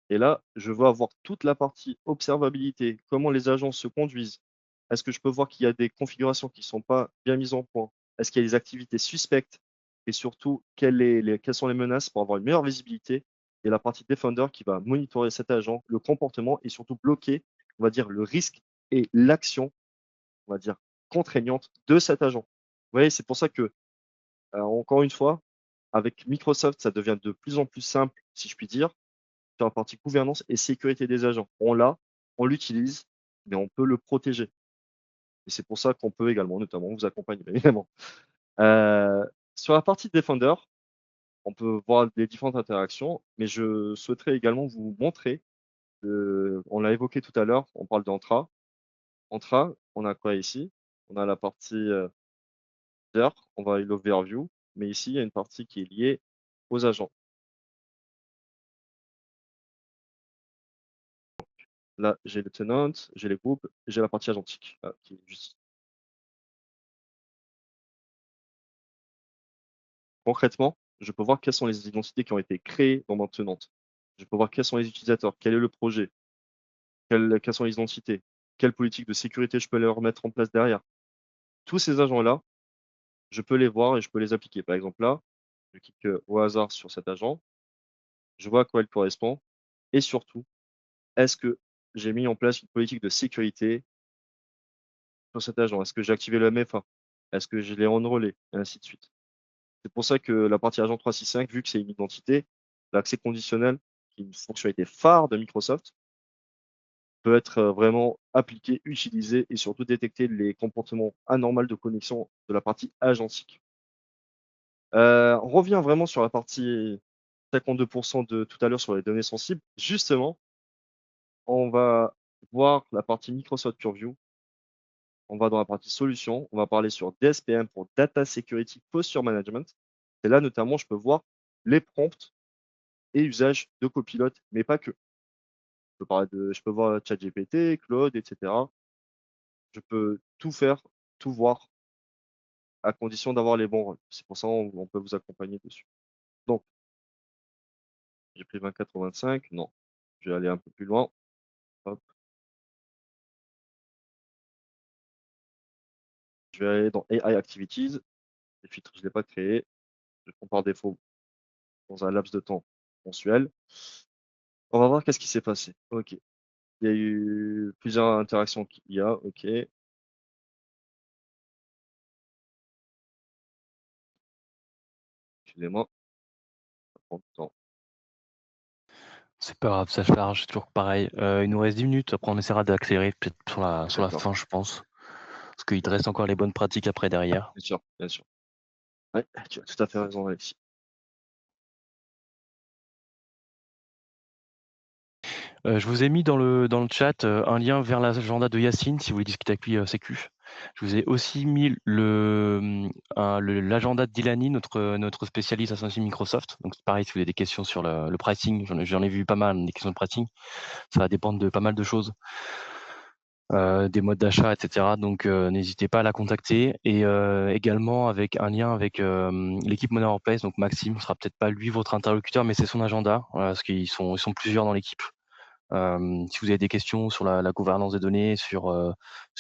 et là, je veux avoir toute la partie observabilité, comment les agents se conduisent. Est-ce que je peux voir qu'il y a des configurations qui ne sont pas bien mises en point? Est-ce qu'il y a des activités suspectes? Et surtout, quelles sont les menaces pour avoir une meilleure visibilité? Et la partie Defender qui va monitorer cet agent, le comportement et surtout bloquer, on va dire, le risque et l'action, on va dire, contraignante de cet agent. Vous voyez, c'est pour ça que, encore une fois, avec Microsoft, ça devient de plus en plus simple, si je puis dire, sur la partie gouvernance et sécurité des agents. On l'a, on l'utilise, mais on peut le protéger. Et c'est pour ça qu'on peut également, notamment, vous accompagner, bien évidemment. Sur la partie Defender, on peut voir les différentes interactions, mais je souhaiterais également vous montrer, on l'a évoqué tout à l'heure, on parle d'Entra. Entra, on a quoi ici? On a la partie on va l'overview, mais ici, il y a une partie qui est liée aux agents. Là, j'ai le tenant, j'ai les groupes, j'ai la partie agentique, qui est juste. Concrètement, je peux voir quelles sont les identités qui ont été créées dans ma tenante. Je peux voir quels sont les utilisateurs, quel est le projet, quelles sont les identités, quelle politique de sécurité je peux leur mettre en place derrière. Tous ces agents-là, je peux les voir et je peux les appliquer. Par exemple, là, je clique au hasard sur cet agent, je vois à quoi il correspond et surtout, est-ce que j'ai mis en place une politique de sécurité sur cet agent? Est-ce que j'ai activé le MFA? Est-ce que je l'ai enrôlé? Et ainsi de suite. C'est pour ça que la partie agent 365, vu que c'est une identité, l'accès conditionnel, qui est une fonctionnalité phare de Microsoft, peut être vraiment appliqué, utilisé et surtout détecter les comportements anormaux de connexion de la partie agentique. On revient vraiment sur la partie 52% de tout à l'heure sur les données sensibles. Justement, on va voir la partie Microsoft Purview. On va dans la partie solution. On va parler sur DSPM pour Data Security Posture Management. Et là, notamment, je peux voir les prompts et usages de copilote, mais pas que. Je peux voir ChatGPT, Claude, etc. Je peux tout faire, tout voir, à condition d'avoir les bons rôles. C'est pour ça on peut vous accompagner dessus. Donc, j'ai pris 24 ou 25. Non, je vais aller un peu plus loin. Hop. Je vais aller dans AI Activities. Les filtres, je ne l'ai pas créé. Je prends par défaut dans un laps de temps mensuel. On va voir qu'est-ce qui s'est passé. OK. Il y a eu plusieurs interactions qu'il y a. OK. Excusez-moi. Ça prend du temps. C'est pas grave, ça charge, toujours pareil. Il nous reste 10 minutes, après on essaiera d'accélérer peut-être sur la D'accord. fin, je pense. Parce qu'il te reste encore les bonnes pratiques après derrière. Bien sûr, bien sûr. Ouais, tu as tout à fait raison, Alexis. Je vous ai mis dans le chat, un lien vers l'agenda de Yacine, si vous voulez discuter avec lui, sécu. Je vous ai aussi mis l'agenda de Dilani, notre spécialiste à Assassin Microsoft. Donc c'est pareil, si vous avez des questions sur le pricing, j'en ai vu pas mal, des questions de pricing. Ça va dépendre de pas mal de choses, des modes d'achat, etc. Donc n'hésitez pas à la contacter. Et également avec un lien avec l'équipe Modern Workplace, donc Maxime, ce sera peut-être pas lui votre interlocuteur, mais c'est son agenda, parce qu'ils sont plusieurs dans l'équipe. Si vous avez des questions sur la gouvernance des données, sur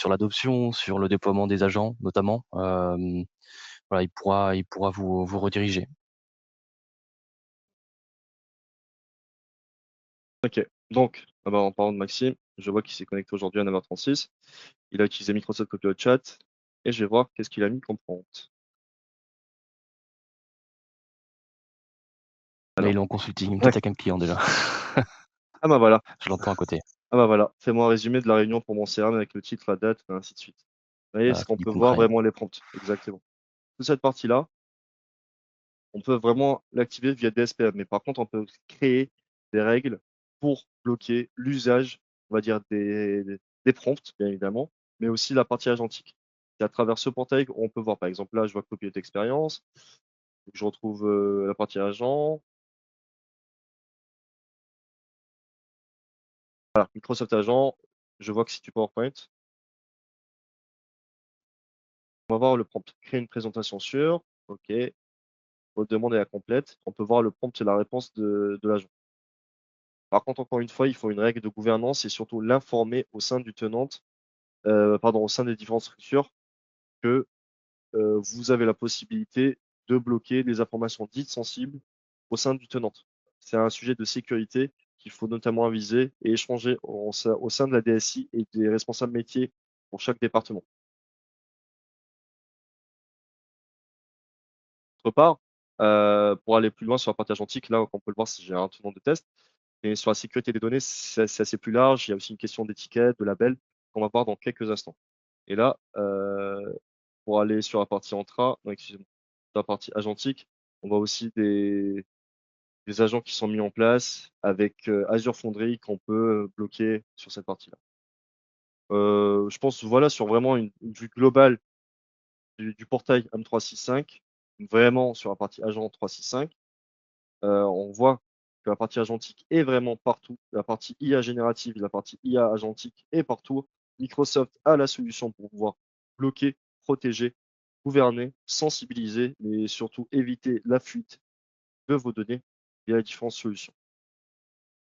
l'adoption, sur le déploiement des agents notamment, voilà, il pourra vous rediriger. OK. Donc, en parlant de Maxime, je vois qu'il s'est connecté aujourd'hui à 9h36. Il a utilisé Microsoft Copilot Chat et je vais voir qu'est-ce qu'il a mis comme prompt. Là, Alors, il est en consulting, ouais. peut-être avec un client déjà. Ah bah voilà. Je l'entends à côté. Ah bah voilà. Fais-moi un résumé de la réunion pour mon CRM avec le titre, la date, et ainsi de suite. Vous voyez, Voilà, c'est qu'on c'est du peut voir concret. vraiment les prompts. Exactement. Toute cette partie-là, on peut vraiment l'activer via DSPM. Mais par contre, on peut créer des règles pour bloquer l'usage, on va dire, des prompts, bien évidemment, mais aussi la partie agentique. C'est à travers ce portail qu'on peut voir, par exemple, là, je vois Copilot Expérience. Je retrouve la partie agent. Voilà, Microsoft Agent. Je vois que c'est du PowerPoint. On va voir le prompt. Créer une présentation sur. OK. Votre demande est incomplète. On peut voir le prompt et la réponse de l'agent. Par contre, encore une fois, il faut une règle de gouvernance et surtout l'informer au sein du tenante, au sein des différentes structures que vous avez la possibilité de bloquer les informations dites sensibles au sein du tenante. C'est un sujet de sécurité qu'il faut notamment aviser et échanger au sein de la DSI et des responsables métiers pour chaque département. D'autre part, pour aller plus loin sur la partie agentique, là, on peut le voir si j'ai un tenant de test. Et sur la sécurité des données, c'est assez plus large. Il y a aussi une question d'étiquette, de label, qu'on va voir dans quelques instants. Et là, pour aller sur la partie non, excusez-moi, sur la partie agentique, on voit aussi des agents qui sont mis en place avec Azure Foundry qu'on peut bloquer sur cette partie-là. Je pense, voilà, sur vraiment une vue globale du portail M365, vraiment sur la partie agent 365, on voit que la partie agentique est vraiment partout. La partie IA générative, la partie IA agentique est partout. Microsoft a la solution pour pouvoir bloquer, protéger, gouverner, sensibiliser, mais surtout éviter la fuite de vos données via les différentes solutions.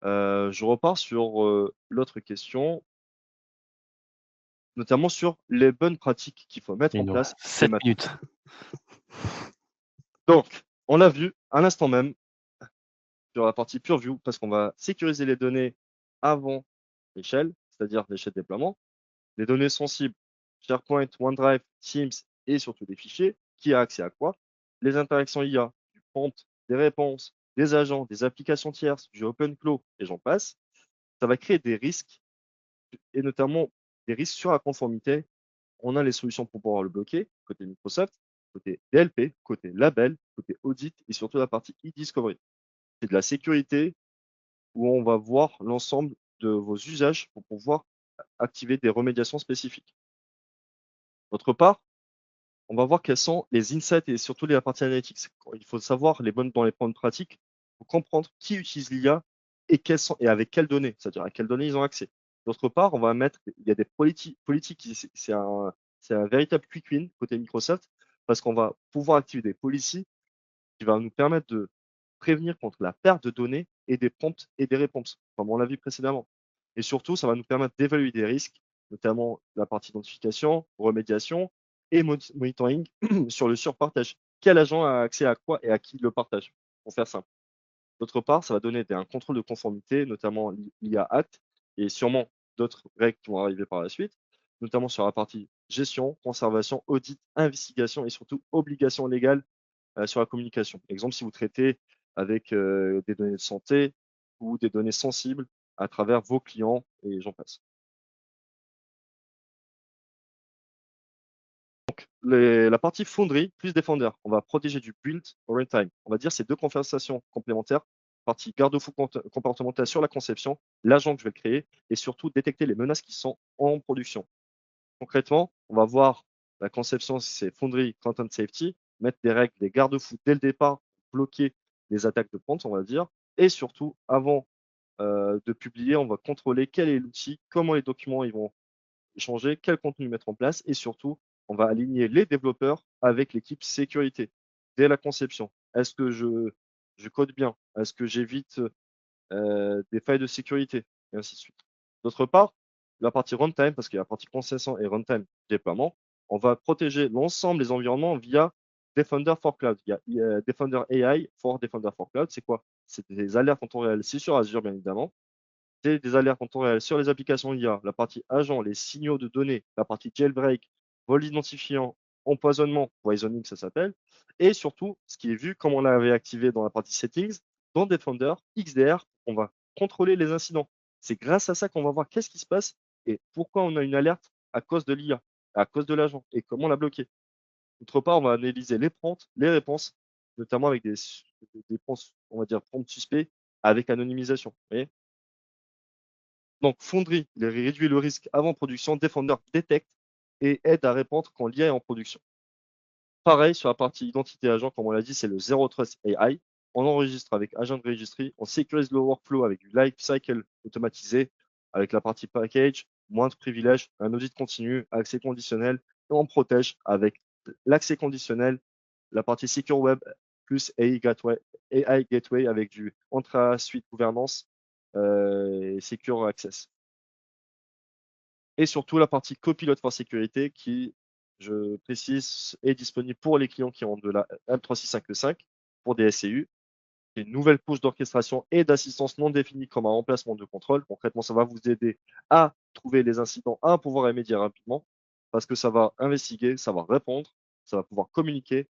Je repars sur l'autre question, notamment sur les bonnes pratiques qu'il faut mettre en Il nous place reste dès 7 maintenant. minutes. Donc, on l'a vu à l'instant même sur la partie PureView, parce qu'on va sécuriser les données avant l'échelle, c'est-à-dire l'échelle de déploiement. Les données sensibles, SharePoint, OneDrive, Teams et surtout des fichiers. Qui a accès à quoi? Les interactions IA, du prompt, des réponses, des agents, des applications tierces, du OpenClaw et j'en passe. Ça va créer des risques et notamment des risques sur la conformité. On a les solutions pour pouvoir le bloquer, côté Microsoft, côté DLP, côté label, côté audit et surtout la partie e-discovery. C'est de la sécurité où on va voir l'ensemble de vos usages pour pouvoir activer des remédiations spécifiques. D'autre part, on va voir quels sont les insights et surtout la partie analytics. Il faut savoir dans les bonnes pratiques pour comprendre qui utilise l'IA et et avec quelles données, c'est-à-dire à quelles données ils ont accès. D'autre part, on va mettre, il y a des politiques, c'est un véritable quick win côté Microsoft parce qu'on va pouvoir activer des policies qui va nous permettre de prévenir contre la perte de données et des prompts et des réponses, comme on l'a vu précédemment. Et surtout, ça va nous permettre d'évaluer des risques, notamment la partie identification, remédiation et monitoring sur le surpartage. Quel agent a accès à quoi et à qui le partage, pour faire simple. D'autre part, ça va donner un contrôle de conformité, notamment l'IA Act, et sûrement d'autres règles qui vont arriver par la suite, notamment sur la partie gestion, conservation, audit, investigation et surtout obligation légale sur la communication. Exemple, si vous traitez avec des données de santé ou des données sensibles à travers vos clients et j'en passe. La partie Foundry plus Defender, on va protéger du build au runtime. On va dire ces deux conversations complémentaires, partie garde-fou comportemental sur la conception, l'agent que je vais créer et surtout détecter les menaces qui sont en production. Concrètement, on va voir la conception, c'est Foundry Content Safety, mettre des règles, des garde-fous dès le départ, bloquer les attaques de prompt, on va dire, et surtout, avant de publier, on va contrôler quel est l'outil, comment les documents ils vont échanger, quel contenu mettre en place, et surtout, on va aligner les développeurs avec l'équipe sécurité dès la conception. Est-ce que je code bien? Est-ce que j'évite des failles de sécurité? et ainsi de suite. D'autre part, la partie runtime, parce qu'il y a la partie processing et runtime déploiement, on va protéger l'ensemble des environnements via Defender for Cloud. Il y a Defender AI for Defender for Cloud. C'est quoi? C'est des alertes en temps réel. C'est sur Azure, bien évidemment. C'est des alertes en temps réel sur les applications IA, la partie agent, les signaux de données, la partie jailbreak, vol identifiant, empoisonnement, poisoning, ça s'appelle. Et surtout, ce qui est vu, comme on l'avait activé dans la partie settings, dans Defender, XDR, on va contrôler les incidents. C'est grâce à ça qu'on va voir qu'est-ce qui se passe et pourquoi on a une alerte à cause de l'IA, à cause de l'agent et comment la bloquer. D'autre part, on va analyser les prompts, les réponses, notamment avec des prompts, on va dire prompts suspects avec anonymisation. Vous voyez. Donc, Foundry, il réduit le risque avant production, Defender détecte et aide à répondre quand l'IA est en production. Pareil, sur la partie identité agent, comme on l'a dit, c'est le Zero Trust AI. On enregistre avec Agent Registry, on sécurise le workflow avec du lifecycle automatisé, avec la partie package, moins de privilèges, un audit continu, accès conditionnel, et on protège avec l'accès conditionnel, la partie Secure Web plus AI Gateway avec du Entra-Suite Gouvernance et Secure Access. Et surtout la partie copilote for sécurité qui, je précise, est disponible pour les clients qui ont de la M365E5 pour des SCU. C'est une nouvelle couche d'orchestration et d'assistance non définie comme un remplacement de contrôle. Concrètement, ça va vous aider à trouver les incidents, à pouvoir remédier rapidement parce que ça va investiguer, ça va répondre, ça va pouvoir communiquer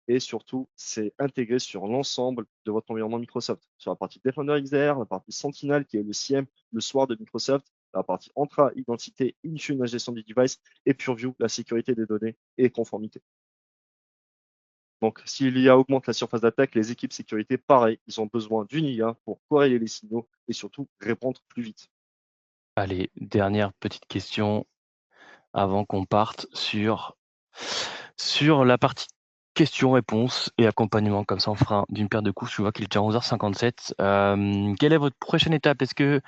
et surtout, c'est intégré sur l'ensemble de votre environnement Microsoft. Sur la partie Defender XDR, la partie Sentinel, qui est le CIEM, le SOAR de Microsoft, la partie Entra, identité, Intune, la gestion du device, et Purview, la sécurité des données et conformité. Donc, si l'IA augmente la surface d'attaque, les équipes sécurité, pareil, ils ont besoin d'une IA pour corréler les signaux et surtout répondre plus vite. Allez, dernière petite question avant qu'on parte sur la partie questions-réponses et accompagnement. Comme ça, on fera d'une paire de coups. Je vois qu'il est déjà 11h57. Quelle est votre prochaine étape? Est-ce que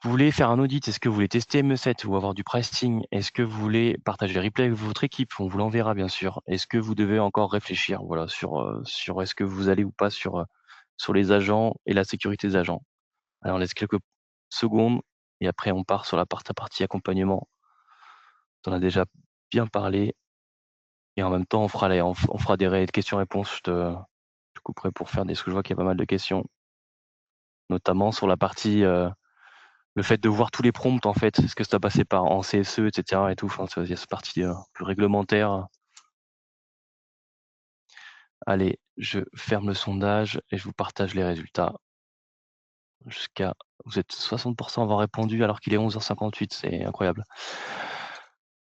vous voulez faire un audit? Est-ce que vous voulez tester ME7 ou avoir du pricing? Est-ce que vous voulez partager les replays avec votre équipe? On vous l'enverra bien sûr. Est-ce que vous devez encore réfléchir voilà, sur est-ce que vous allez ou pas sur les agents et la sécurité des agents? Alors, on laisse quelques secondes et après on part sur la partie accompagnement. Tu en as déjà bien parlé et en même temps on fera des questions-réponses. Je couperai pour faire parce que je vois qu'il y a pas mal de questions, notamment sur la partie, le fait de voir tous les prompts en fait. Est-ce que ça passé par en CSE et cetera et tout? Enfin, il y a cette partie, plus réglementaire. Allez, je ferme le sondage et je vous partage les résultats. Vous êtes 60 à avoir répondu alors qu'il est 11h58, c'est incroyable.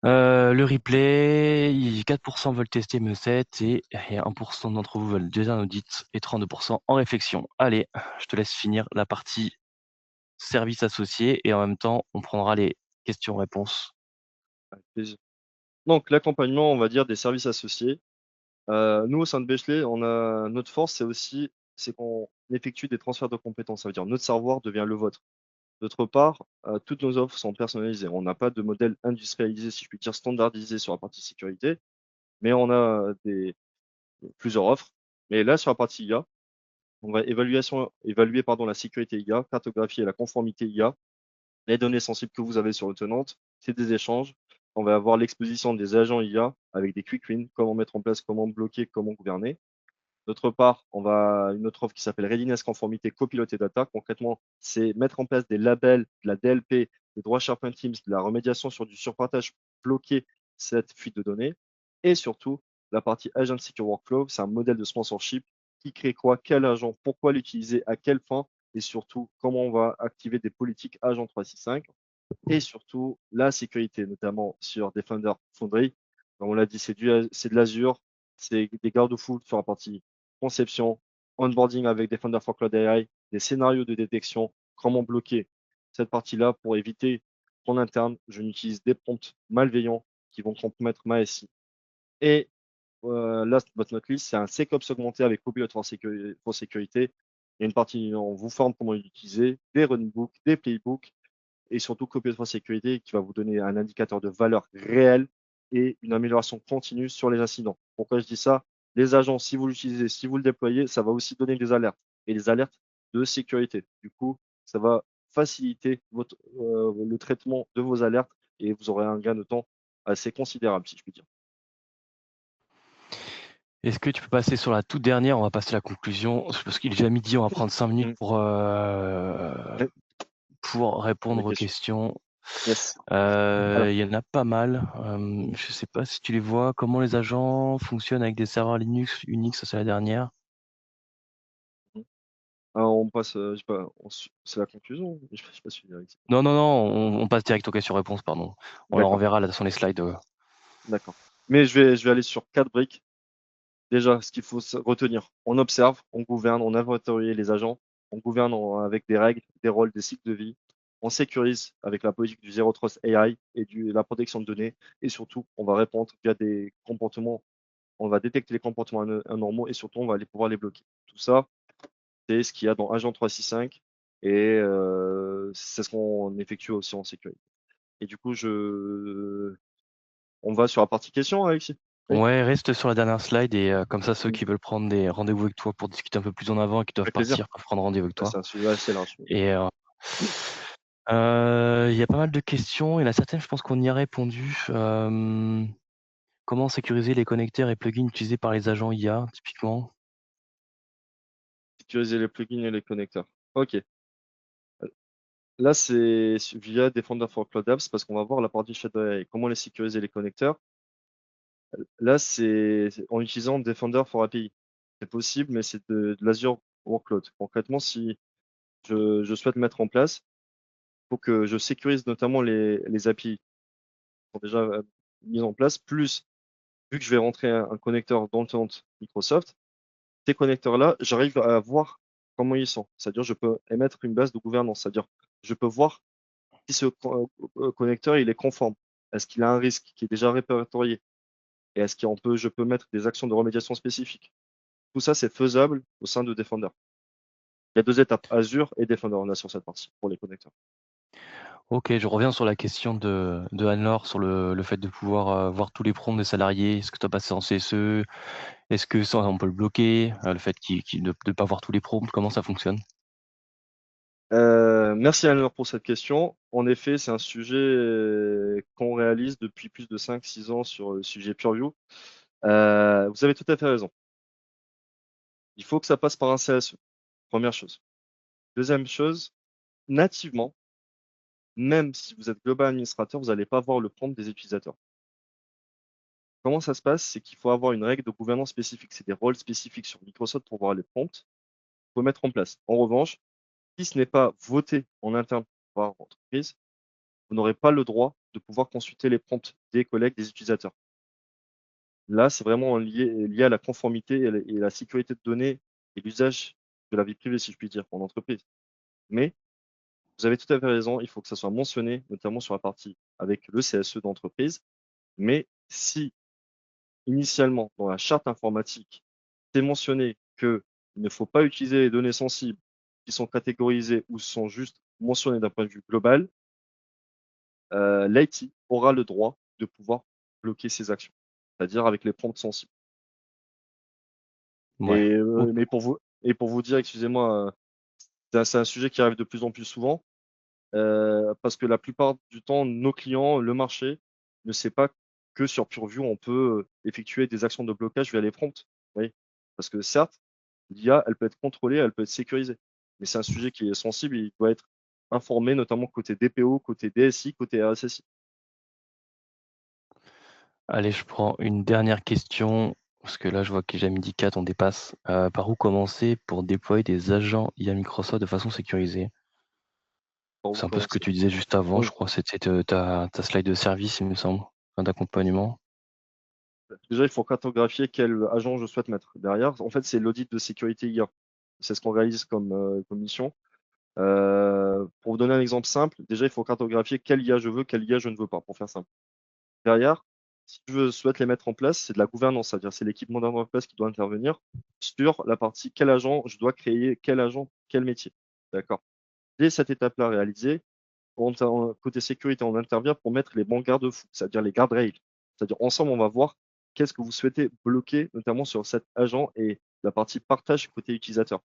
Le replay, 4 veulent tester ME7 et 1 d'entre vous veulent déjà un audit et 32 en réflexion. Allez, je te laisse finir la partie service associé et en même temps, on prendra les questions-réponses. Avec plaisir. Donc, l'accompagnement, on va dire, des services associés. Nous, au sein de Bechley, notre force, c'est qu'on effectue des transferts de compétences. Ça veut dire notre savoir devient le vôtre. D'autre part, toutes nos offres sont personnalisées. On n'a pas de modèle industrialisé, si je puis dire, standardisé sur la partie sécurité, mais on a plusieurs offres. Mais là, sur la partie IA, on va évaluer la sécurité IA, cartographier la conformité IA, les données sensibles que vous avez sur le tenant, c'est des échanges. On va avoir l'exposition des agents IA avec des quick wins, comment mettre en place, comment bloquer, comment gouverner. D'autre part, on va une autre offre qui s'appelle Readiness Conformité Copilot et Data. Concrètement, c'est mettre en place des labels, de la DLP, des droits SharePoint Teams, de la remédiation sur du surpartage, bloquer cette fuite de données. Et surtout, la partie Agent Secure Workflow, c'est un modèle de sponsorship qui crée quoi, quel agent, pourquoi l'utiliser, à quelle fin, et surtout, comment on va activer des politiques Agent 365 et surtout la sécurité, notamment sur Defender Foundry. Comme on l'a dit, c'est de l'Azure, c'est des garde-fous sur la partie conception, onboarding avec Defender for Cloud AI, des scénarios de détection, comment bloquer cette partie-là pour éviter qu'en interne, je n'utilise des prompts malveillants qui vont compromettre ma SI. Et last but not least, c'est un SecOps augmenté avec Copilot pour sécurité. Il y a une partie, on vous forme comment l'utiliser, des running books, des playbooks, et surtout Copilot for sécurité qui va vous donner un indicateur de valeur réelle et une amélioration continue sur les incidents. Pourquoi je dis ça? Les agents, si vous l'utilisez, si vous le déployez, ça va aussi donner des alertes et des alertes de sécurité. Du coup, ça va faciliter le traitement de vos alertes et vous aurez un gain de temps assez considérable, si je puis dire. Est-ce que tu peux passer sur la toute dernière? On va passer à la conclusion, parce qu'il est déjà midi, on va prendre 5 minutes Mmh. Ouais, pour pour les répondre aux questions. questions. Yes. Alors, Il y en a pas mal. Je sais pas si tu les vois. Comment les agents fonctionnent avec des serveurs Linux, Unix? Ça, c'est la dernière. mmh, alors on passe, je sais pas, c'est la conclusion? Je sais pas si Non, non, non, on passe direct aux questions-réponses, pardon. On leur d'accord, enverra là sur les slides. d'accord. Mais je vais aller sur 4 briques. Déjà, ce qu'il faut retenir, on observe, on gouverne, on inventorie les agents, on gouverne avec des règles, des rôles, des cycles de vie, on sécurise avec la politique du Zero Trust AI et la protection de données, et surtout, on va répondre via des comportements, on va détecter les comportements anormaux et surtout, on va pouvoir les bloquer. Tout ça, c'est ce qu'il y a dans Agent 365 et c'est ce qu'on effectue aussi en sécurité. Et du coup, on va sur la partie questions, Alexis? Oui, Ouais, reste sur la dernière slide et comme ça, ceux mmh, qui veulent prendre des rendez-vous avec toi pour discuter un peu plus en avant et qui doivent avec plaisir. partir peuvent prendre rendez-vous avec Ouais, toi c'est un sujet assez large. et il y a pas mal de questions. Il y en a certaines, je pense qu'on y a répondu. Comment sécuriser les connecteurs et plugins utilisés par les agents IA, typiquement? Sécuriser les plugins et les connecteurs. OK. Là, c'est via Defender for Cloud Apps parce qu'on va voir la partie Shadow AI. Comment les sécuriser les connecteurs? Là, c'est en utilisant Defender for API. C'est possible, mais c'est de l'Azure Workload. Concrètement, si je souhaite mettre en place, il faut que je sécurise notamment les API qui sont déjà mises en place, plus vu que je vais rentrer un connecteur dans le tenant Microsoft, ces connecteurs-là, j'arrive à voir comment ils sont. C'est-à-dire, je peux émettre une base de gouvernance. C'est-à-dire, je peux voir si ce connecteur il est conforme. Est-ce qu'il a un risque qui est déjà répertorié? Et est-ce je peux mettre des actions de remédiation spécifiques? Tout ça, c'est faisable au sein de Defender. Il y a 2 étapes, Azure et Defender, on a sur cette partie pour les connecteurs. OK, je reviens sur la question de Anne-Laure sur le fait de pouvoir, voir tous les prompts des salariés. Est-ce que tu as passé en CSE? Est-ce que ça, on peut le bloquer? Le fait de pas voir tous les prompts, comment ça fonctionne? Merci Anne-Laure pour cette question. En effet, c'est un sujet qu'on réalise depuis plus de 5-6 ans sur le sujet Purview. Vous avez tout à fait raison. Il faut que ça passe par un CSE, première chose. Deuxième chose, nativement, même si vous êtes global administrateur, vous n'allez pas voir le prompt des utilisateurs. Comment ça se passe? C'est qu'il faut avoir une règle de gouvernance spécifique. C'est des rôles spécifiques sur Microsoft pour voir les prompts. Il faut mettre en place. En revanche, si ce n'est pas voté en interne par l'entreprise, vous n'aurez pas le droit de pouvoir consulter les prompts des collègues, des utilisateurs. Là, c'est vraiment lié à la conformité et la sécurité de données et l'usage de la vie privée, si je puis dire, en entreprise. Mais vous avez tout à fait raison, il faut que ça soit mentionné, notamment sur la partie avec le CSE d'entreprise. Mais si initialement, dans la charte informatique, c'est mentionné qu'il ne faut pas utiliser les données sensibles qui sont catégorisées ou sont juste mentionnées d'un point de vue global, l'IT aura le droit de pouvoir bloquer ces actions, c'est-à-dire avec les prompts sensibles. Ouais. OK. Mais pour vous dire, excusez-moi, c'est un sujet qui arrive de plus en plus souvent, parce que la plupart du temps, nos clients, le marché ne sait pas que sur Purview, on peut effectuer des actions de blocage via les prompts. Vous voyez? Parce que certes, l'IA, elle peut être contrôlée, elle peut être sécurisée, mais c'est un sujet qui est sensible et il doit être informé, notamment côté DPO, côté DSI, côté RSSI. Allez, je prends une dernière question, parce que là, je vois qu'il est déjà 12h04, on dépasse. Par où commencer pour déployer des agents IA Microsoft de façon sécurisée? Par où C'est un peu ce que commencer? tu disais juste avant, je Donc, crois, c'était ta slide de service, il me semble, enfin d'accompagnement. déjà, il faut cartographier quel agent je souhaite mettre. Derrière, en fait, c'est l'audit de sécurité IA. C'est ce qu'on réalise comme mission. Pour vous donner un exemple simple, déjà, il faut cartographier quelle IA je veux, quelle IA je ne veux pas, pour faire simple. Derrière, si je souhaite les mettre en place, c'est de la gouvernance, c'est-à-dire c'est l'équipe d'entreprise qui doit intervenir sur la partie quel agent je dois créer, quel agent, quel métier. D'accord. Dès cette étape-là réalisée, côté sécurité, on intervient pour mettre les bons garde-fous, c'est-à-dire les guardrails. C'est-à-dire ensemble, on va voir qu'est-ce que vous souhaitez bloquer, notamment sur cet agent et la partie partage côté utilisateur.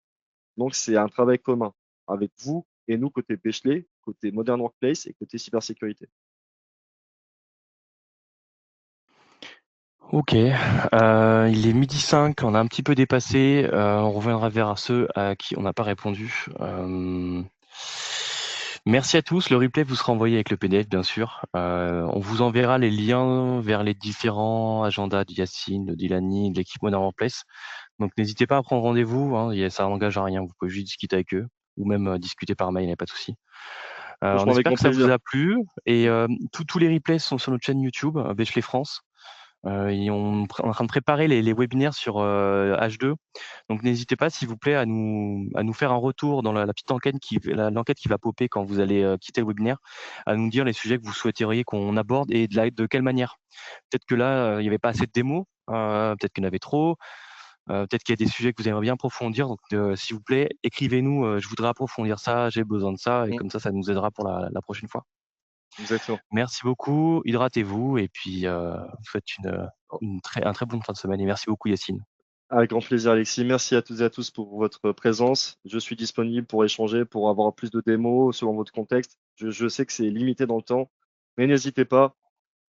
Donc, c'est un travail commun avec vous, et nous, côté Bechley, côté Modern Workplace et côté cybersécurité. OK, il est 12h05, on a un petit peu dépassé, on reviendra vers ceux à qui on n'a pas répondu. Merci à tous, le replay vous sera envoyé avec le PDF bien sûr. On vous enverra les liens vers les différents agendas de Yacine, de Dylani, de l'équipe Modern Workplace. Donc n'hésitez pas à prendre rendez-vous, hein, ça n'engage à rien, vous pouvez juste discuter avec eux ou même, discuter par mail, il y a pas de souci. On Franchement, avec espère grand que ça vous plaisir. a plu et Mmh. tous les replays sont sur notre chaîne YouTube, Bechley France. Et on est en train de préparer les webinaires sur, H2. Donc n'hésitez pas s'il vous plaît à nous faire un retour dans la petite enquête l'enquête qui va popper quand vous allez, quitter le webinaire, à nous dire les sujets que vous souhaiteriez qu'on aborde et de quelle manière. Peut-être que là, il y avait pas assez de démos, peut-être qu'il y en avait trop, peut-être qu'il y a des sujets que vous aimeriez bien approfondir. Donc, s'il vous plaît, écrivez-nous, «Je voudrais approfondir ça, j'ai besoin de ça» et Mmh. comme ça nous aidera pour la prochaine fois. Exactement. Merci beaucoup, hydratez-vous et puis, je vous souhaite un très bonne fin de semaine et merci beaucoup Yacine. Avec grand plaisir, Alexis. Merci à toutes et à tous pour votre présence. Je suis disponible pour échanger, pour avoir plus de démos selon votre contexte. Je sais que c'est limité dans le temps, mais n'hésitez pas.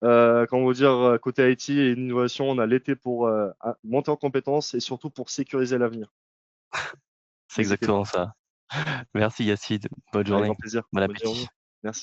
Comment vous dire, côté IT et innovation, on a l'été pour monter en compétences et surtout pour sécuriser l'avenir. C'est N'hésitez pas. exactement ça. Merci Yacine, bonne Avec grand journée, plaisir. bon Bonne journée. appétit.